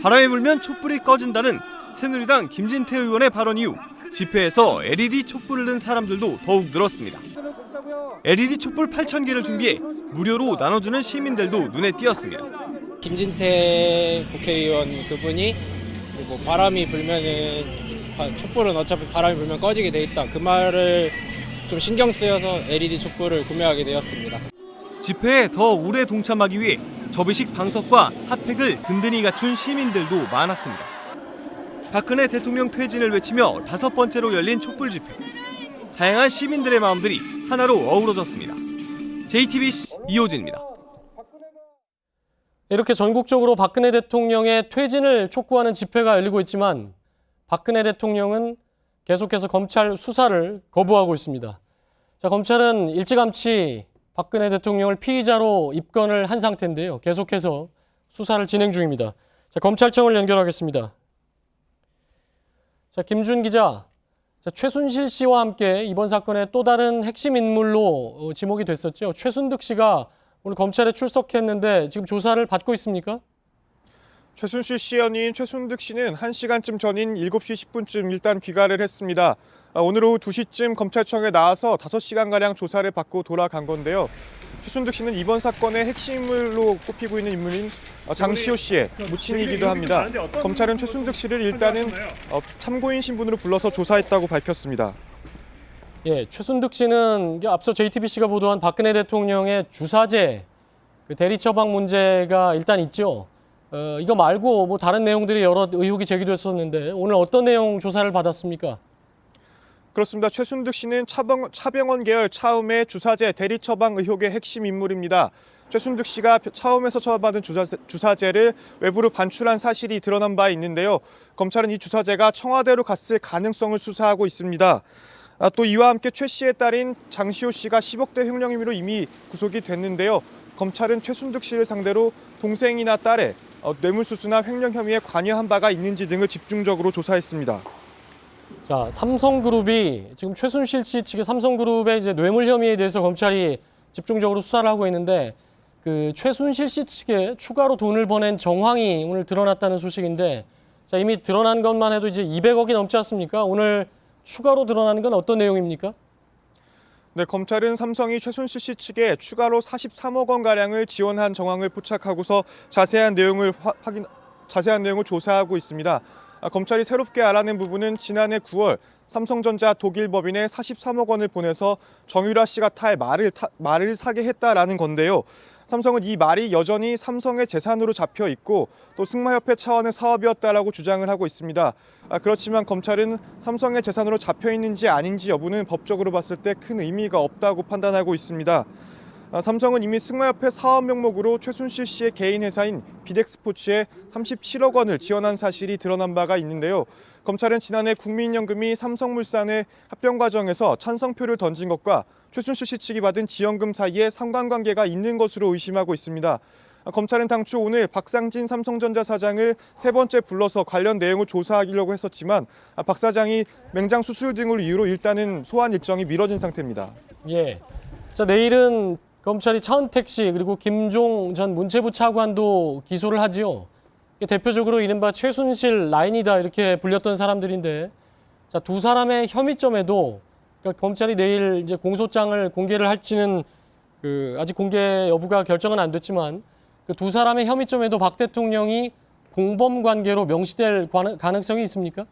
바람이 불면 촛불이 꺼진다는 새누리당 김진태 의원의 발언 이후 집회에서 LED 촛불을 든 사람들도 더욱 늘었습니다. LED 촛불 8,000개를 준비해 무료로 나눠주는 시민들도 눈에 띄었습니다. 김진태 국회의원 그분이 뭐 바람이 불면은 촛불은 어차피 바람이 불면 꺼지게 돼 있다. 그 말을 좀 신경 쓰여서 LED 촛불을 구매하게 되었습니다. 집회에 더 오래 동참하기 위해 접이식 방석과 핫팩을 든든히 갖춘 시민들도 많았습니다. 박근혜 대통령 퇴진을 외치며 5번째로 열린 촛불 집회. 다양한 시민들의 마음들이 하나로 어우러졌습니다. JTBC 이호진입니다. 이렇게 전국적으로 박근혜 대통령의 퇴진을 촉구하는 집회가 열리고 있지만 박근혜 대통령은 계속해서 검찰 수사를 거부하고 있습니다. 자, 검찰은 일찌감치 박근혜 대통령을 피의자로 입건을 한 상태인데요. 계속해서 수사를 진행 중입니다. 자, 검찰청을 연결하겠습니다. 자, 김준 기자. 자, 최순실 씨와 함께 이번 사건의 또 다른 핵심 인물로 지목이 됐었죠. 최순득 씨가 오늘 검찰에 출석했는데 지금 조사를 받고 있습니까? 최순실 씨 연인 최순득 씨는 1시간쯤 전인 7시 10분쯤 일단 귀가를 했습니다. 오늘 오후 2시쯤 검찰청에 나와서 5시간가량 조사를 받고 돌아간 건데요. 최순득 씨는 이번 사건의 핵심으로 꼽히고 있는 인물인 장시호 씨의 모친이기도 합니다. 검찰은 최순득 씨를 일단은 참고인 신분으로 불러서 조사했다고 밝혔습니다. 예, 최순득 씨는 앞서 JTBC가 보도한 박근혜 대통령의 주사제 대리 처방 문제가 일단 있죠. 이거 말고 뭐 다른 내용들이 여러 의혹이 제기됐었는데 오늘 어떤 내용 조사를 받았습니까? 그렇습니다. 최순득 씨는 차병원 계열 차움의 주사제 대리 처방 의혹의 핵심 인물입니다. 최순득 씨가 차움에서 처방받은 주사제를 외부로 반출한 사실이 드러난 바 있는데요. 검찰은 이 주사제가 청와대로 갔을 가능성을 수사하고 있습니다. 또 이와 함께 최 씨의 딸인 장시호 씨가 10억대 횡령 혐의로 이미 구속이 됐는데요. 검찰은 최순득 씨를 상대로 동생이나 딸의 뇌물수수나 횡령 혐의에 관여한 바가 있는지 등을 집중적으로 조사했습니다. 자, 삼성그룹이 지금 최순실 씨 측의 삼성그룹의 이제 뇌물 혐의에 대해서 검찰이 집중적으로 수사를 하고 있는데 그 최순실 씨 측에 추가로 돈을 보낸 정황이 오늘 드러났다는 소식인데 자, 이미 드러난 것만 해도 이제 200억이 넘지 않습니까? 오늘 추가로 드러나는 건 어떤 내용입니까? 네, 검찰은 삼성이 최순실 씨 측에 추가로 43억 원가량을 지원한 정황을 포착하고서 자세한 내용을 조사하고 있습니다. 검찰이 새롭게 알아낸 부분은 지난해 9월 삼성전자 독일법인에 43억 원을 보내서 정유라 씨가 탈 말을 사게 했다라는 건데요. 삼성은 이 말이 여전히 삼성의 재산으로 잡혀 있고 또 승마협회 차원의 사업이었다라고 주장을 하고 있습니다. 그렇지만 검찰은 삼성의 재산으로 잡혀 있는지 아닌지 여부는 법적으로 봤을 때 큰 의미가 없다고 판단하고 있습니다. 삼성은 이미 승마협회 사업 명목으로 최순실 씨의 개인 회사인 비덱스포츠에 37억 원을 지원한 사실이 드러난 바가 있는데요. 검찰은 지난해 국민연금이 삼성물산의 합병 과정에서 찬성표를 던진 것과 최순실 씨 측이 받은 지원금 사이에 상관관계가 있는 것으로 의심하고 있습니다. 검찰은 당초 오늘 박상진 삼성전자 사장을 3번째 불러서 관련 내용을 조사하려고 했었지만 박 사장이 맹장 수술 등을 이유로 일단은 소환 일정이 미뤄진 상태입니다. 예. 자, 내일은 검찰이 차은택 씨 그리고 김종 전 문체부 차관도 기소를 하지요. 대표적으로 이른바 최순실 라인이다 이렇게 불렸던 사람들인데 자, 두 사람의 혐의점에도 그러니까 검찰이 내일 이제 공소장을 공개를 할지는 아직 공개 여부가 결정은 안 됐지만 그 두 사람의 혐의점에도 박 대통령이 공범 관계로 명시될 가능성이 있습니까?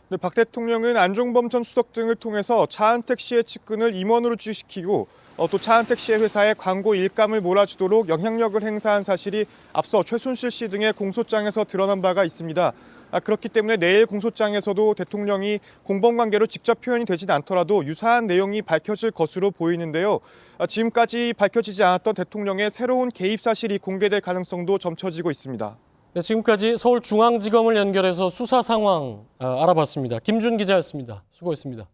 네, 박 대통령은 안종범 전 수석 등을 통해서 차은택 씨의 측근을 임원으로 지시키고 또 차은택 씨의 회사에 광고 일감을 몰아주도록 영향력을 행사한 사실이 앞서 최순실 씨 등의 공소장에서 드러난 바가 있습니다. 그렇기 때문에 내일 공소장에서도 대통령이 공범관계로 직접 표현이 되진 않더라도 유사한 내용이 밝혀질 것으로 보이는데요. 지금까지 밝혀지지 않았던 대통령의 새로운 개입 사실이 공개될 가능성도 점쳐지고 있습니다. 네, 지금까지 서울중앙지검을 연결해서 수사 상황 알아봤습니다. 김준 기자였습니다. 수고했습니다.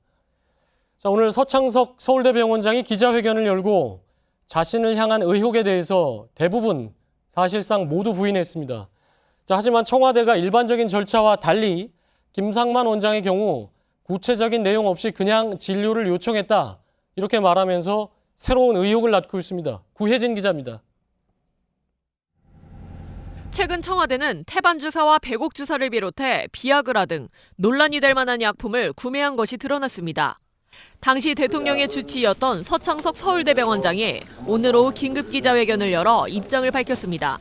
자, 오늘 서창석 서울대병원장이 기자회견을 열고 자신을 향한 의혹에 대해서 대부분 사실상 모두 부인했습니다. 자, 하지만 청와대가 일반적인 절차와 달리 김상만 원장의 경우 구체적인 내용 없이 그냥 진료를 요청했다. 이렇게 말하면서 새로운 의혹을 낳고 있습니다. 구혜진 기자입니다. 최근 청와대는 태반 주사와 배곡 주사를 비롯해 비아그라 등 논란이 될 만한 약품을 구매한 것이 드러났습니다. 당시 대통령의 주치의였던 서창석 서울대병원장이 오늘 오후 긴급 기자회견을 열어 입장을 밝혔습니다.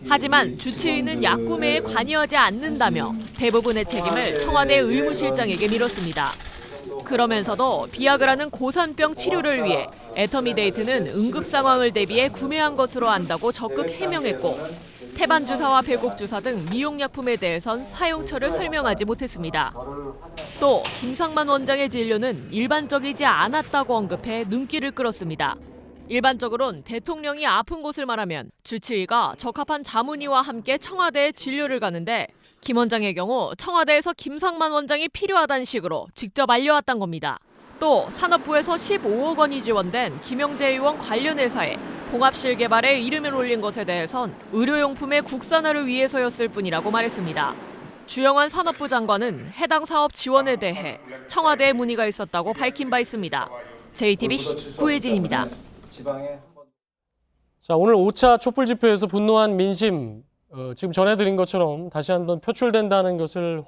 하지만 주치의는 약구매에 관여하지 않는다며 대부분의 책임을 청와대 의무실장에게 밀었습니다. 그러면서도 비아그라는 고산병 치료를 위해 애터미데이트는 응급 상황을 대비해 구매한 것으로 안다고 적극 해명했고 태반 주사와 배곡 주사 등 미용약품에 대해선 사용처를 설명하지 못했습니다. 또 김상만 원장의 진료는 일반적이지 않았다고 언급해 눈길을 끌었습니다. 일반적으론 대통령이 아픈 곳을 말하면 주치의가 적합한 자문의와 함께 청와대에 진료를 가는데 김 원장의 경우 청와대에서 김상만 원장이 필요하다는 식으로 직접 알려왔단 겁니다. 또 산업부에서 15억 원이 지원된 김영재 의원 관련 회사에 봉합실 개발에 이름을 올린 것에 대해선 의료용품의 국산화를 위해서였을 뿐이라고 말했습니다. 주영환 산업부 장관은 해당 사업 지원에 대해 청와대에 문의가 있었다고 밝힌 바 있습니다. JTBC 구혜진입니다. 자, 오늘 5차 촛불 집회에서 분노한 민심 지금 전해드린 것처럼 다시 한번 표출된다는 것을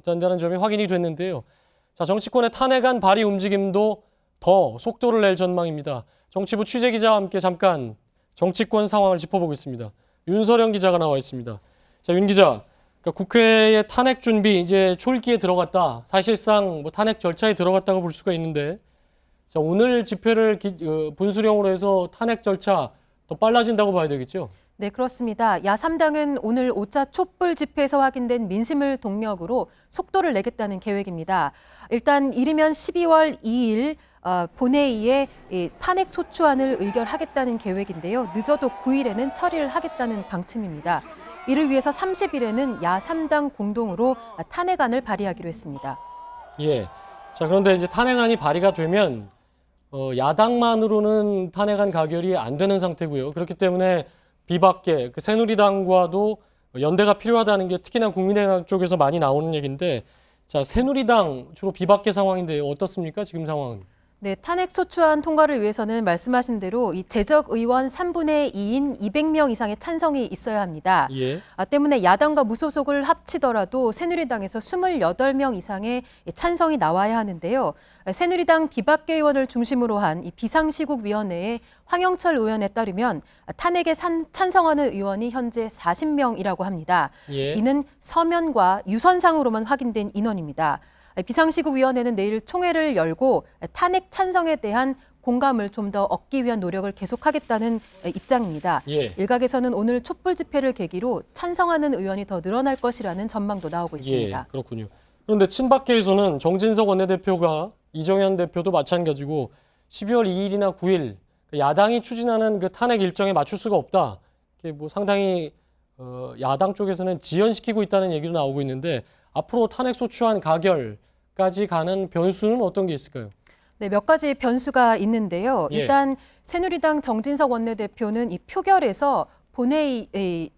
된다는 점이 확인이 됐는데요. 자, 정치권의 탄핵안 발의 움직임도 더 속도를 낼 전망입니다. 정치부 취재기자와 함께 잠깐 정치권 상황을 짚어보겠습니다. 윤서령 기자가 나와 있습니다. 자, 윤 기자, 그러니까 국회의 탄핵 준비 이제 초읽기에 들어갔다. 사실상 뭐 탄핵 절차에 들어갔다고 볼 수가 있는데, 자, 오늘 집회를 분수령으로 해서 탄핵 절차 더 빨라진다고 봐야 되겠죠? 네, 그렇습니다. 야3당은 오늘 5차 촛불 집회에서 확인된 민심을 동력으로 속도를 내겠다는 계획입니다. 일단 이르면 12월 2일 본회의에 탄핵 소추안을 의결하겠다는 계획인데요. 늦어도 9일에는 처리를 하겠다는 방침입니다. 이를 위해서 30일에는 야3당 공동으로 탄핵안을 발의하기로 했습니다. 예. 자, 그런데 이제 탄핵안이 발의가 되면 야당만으로는 탄핵안 가결이 안 되는 상태고요. 그렇기 때문에 비박계, 새누리당과도 연대가 필요하다는 게 특히나 국민의당 쪽에서 많이 나오는 얘기인데, 자, 새누리당 주로 비박계 상황인데요. 어떻습니까? 지금 상황은? 네, 탄핵 소추안 통과를 위해서는 말씀하신 대로 이 재적 의원 3분의 2인 200명 이상의 찬성이 있어야 합니다. 예. 때문에 야당과 무소속을 합치더라도 새누리당에서 28명 이상의 찬성이 나와야 하는데요. 새누리당 비박계 의원을 중심으로 한 이 비상시국위원회의 황영철 의원에 따르면 탄핵에 찬성하는 의원이 현재 40명이라고 합니다. 예. 이는 서면과 유선상으로만 확인된 인원입니다. 비상시국위원회는 내일 총회를 열고 탄핵 찬성에 대한 공감을 좀 더 얻기 위한 노력을 계속하겠다는 입장입니다. 예. 일각에서는 오늘 촛불 집회를 계기로 찬성하는 의원이 더 늘어날 것이라는 전망도 나오고 있습니다. 예, 그렇군요. 그런데 친박계에서는 정진석 원내대표가 이정현 대표도 마찬가지고 12월 2일이나 9일 야당이 추진하는 그 탄핵 일정에 맞출 수가 없다. 뭐 상당히 야당 쪽에서는 지연시키고 있다는 얘기도 나오고 있는데, 앞으로 탄핵 소추안 가결까지 가는 변수는 어떤 게 있을까요? 네, 몇 가지 변수가 있는데요. 예. 일단 새누리당 정진석 원내대표는 이 표결에서 본회의에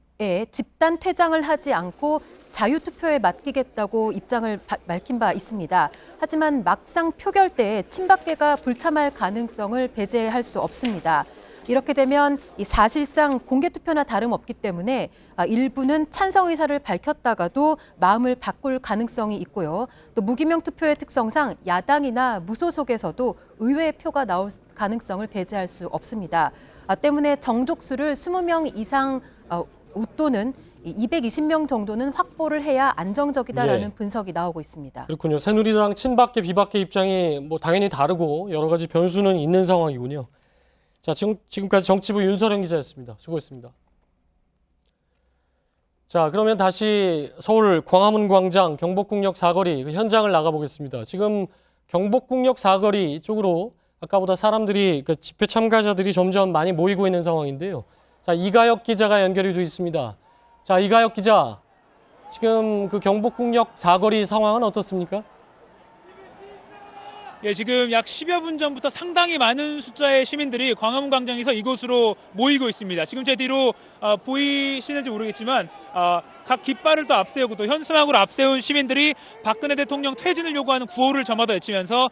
집단 퇴장을 하지 않고 자유투표에 맡기겠다고 입장을 밝힌 바 있습니다. 하지만 막상 표결 때 친박계가 불참할 가능성을 배제할 수 없습니다. 이렇게 되면 이 사실상 공개투표나 다름없기 때문에 일부는 찬성 의사를 밝혔다가도 마음을 바꿀 가능성이 있고요. 또 무기명 투표의 특성상 야당이나 무소속에서도 의외의 표가 나올 가능성을 배제할 수 없습니다. 때문에 정족수를 20명 이상 또는 220명 정도는 확보를 해야 안정적이다라는 예. 분석이 나오고 있습니다. 그렇군요. 새누리당 친박계, 비박계 입장이 뭐 당연히 다르고 여러 가지 변수는 있는 상황이군요. 자, 지금까지 정치부 윤서령 기자였습니다. 수고했습니다. 자, 그러면 다시 서울 광화문 광장 경복궁역 사거리 그 현장을 나가보겠습니다. 지금 경복궁역 사거리 쪽으로 아까보다 사람들이 그 집회 참가자들이 점점 많이 모이고 있는 상황인데요. 자, 이가혁 기자가 연결이 돼 있습니다. 자, 이가혁 기자, 지금 그 경복궁역 사거리 상황은 어떻습니까? 예, 지금 약 10여 분 전부터 상당히 많은 숫자의 시민들이 광화문 광장에서 이곳으로 모이고 있습니다. 지금 제 뒤로 보이시는지 모르겠지만 각 깃발을 또 앞세우고 또 현수막으로 앞세운 시민들이 박근혜 대통령 퇴진을 요구하는 구호를 저마다 외치면서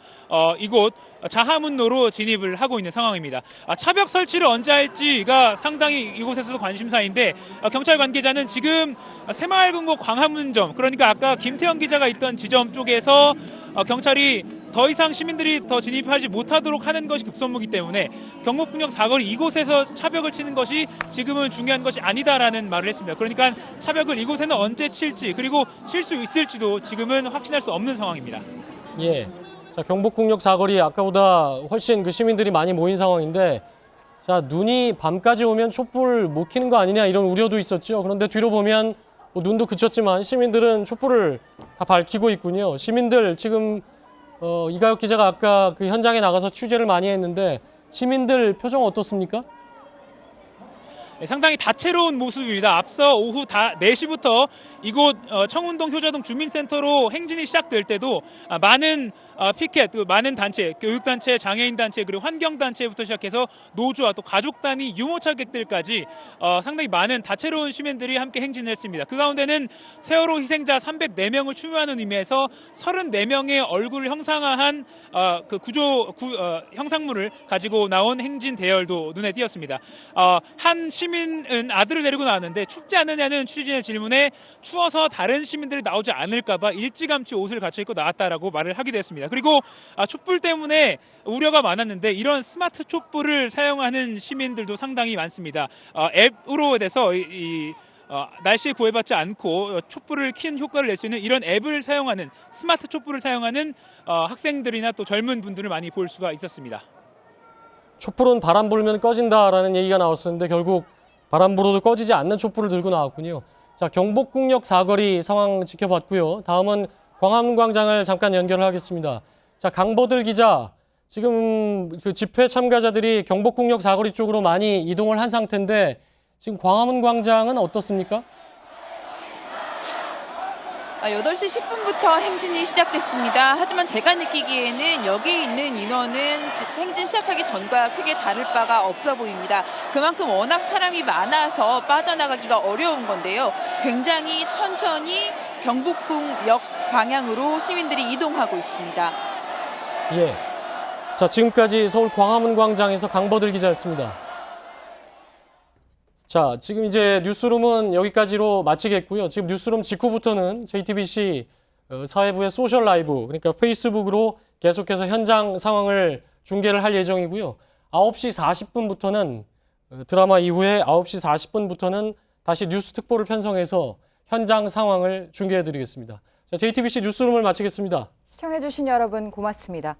이곳 자하문로로 진입을 하고 있는 상황입니다. 차벽 설치를 언제 할지가 상당히 이곳에서도 관심사인데, 경찰 관계자는 지금 새마을금고 광화문점, 그러니까 아까 김태형 기자가 있던 지점 쪽에서 경찰이 더 이상 시민들이 더 진입하지 못하도록 하는 것이 급선무기 때문에 경복궁역 사거리 이곳에서 차벽을 치는 것이 지금은 중요한 것이 아니다라는 말을 했습니다. 그러니까 차벽을 이곳에는 언제 칠지 그리고 칠 수 있을지도 지금은 확신할 수 없는 상황입니다. 예. 자, 경복궁역 사거리 아까보다 훨씬 그 시민들이 많이 모인 상황인데 자, 눈이 밤까지 오면 촛불 못 켜는 거 아니냐 이런 우려도 있었죠. 그런데 뒤로 보면 뭐 눈도 그쳤지만 시민들은 촛불을 다 밝히고 있군요. 시민들 지금 이가혁 기자가 아까 그 현장에 나가서 취재를 많이 했는데 시민들 표정 어떻습니까? 상당히 다채로운 모습입니다. 앞서 오후 4시부터 이곳 청운동 효자동 주민센터로 행진이 시작될 때도 많은 피켓, 많은 단체, 교육단체, 장애인단체, 그리고 환경단체부터 시작해서 노조와 또 가족단위 유모차객들까지 상당히 많은 다채로운 시민들이 함께 행진했습니다. 그 가운데는 세월호 희생자 304명을 추모하는 의미에서 34명의 얼굴을 형상화한 그 형상물을 가지고 나온 행진 대열도 눈에 띄었습니다. 한 시민은 아들을 데리고 나왔는데 춥지 않느냐는 취재진의 질문에 추워서 다른 시민들이 나오지 않을까 봐 일찌감치 옷을 갖춰 입고 나왔다라고 말을 하기도 했습니다. 그리고 촛불 때문에 우려가 많았는데 이런 스마트 촛불을 사용하는 시민들도 상당히 많습니다. 앱으로 돼서 날씨에 구애받지 않고 촛불을 킨 효과를 낼 수 있는 이런 앱을 사용하는 스마트 촛불을 사용하는 학생들이나 또 젊은 분들을 많이 볼 수가 있었습니다. 촛불은 바람 불면 꺼진다라는 얘기가 나왔었는데 결국 바람 불어도 꺼지지 않는 촛불을 들고 나왔군요. 자, 경복궁역 사거리 상황 지켜봤고요. 다음은 광화문광장을 잠깐 연결을 하겠습니다. 자, 강보들 기자, 지금 그 집회 참가자들이 경복궁역 사거리 쪽으로 많이 이동을 한 상태인데 지금 광화문광장은 어떻습니까? 8시 10분부터 행진이 시작됐습니다. 하지만 제가 느끼기에는 여기 있는 인원은 행진 시작하기 전과 크게 다를 바가 없어 보입니다. 그만큼 워낙 사람이 많아서 빠져나가기가 어려운 건데요. 굉장히 천천히 경복궁역 방향으로 시민들이 이동하고 있습니다. 예. 자, 지금까지 서울 광화문광장에서 강보들 기자였습니다. 자, 지금 이제 뉴스룸은 여기까지로 마치겠고요. 지금 뉴스룸 직후부터는 JTBC 사회부의 소셜 라이브, 그러니까 페이스북으로 계속해서 현장 상황을 중계를 할 예정이고요. 9시 40분부터는 드라마 이후에 9시 40분부터는 다시 뉴스 특보를 편성해서 현장 상황을 중계해드리겠습니다. 자, JTBC 뉴스룸을 마치겠습니다. 시청해주신 여러분 고맙습니다.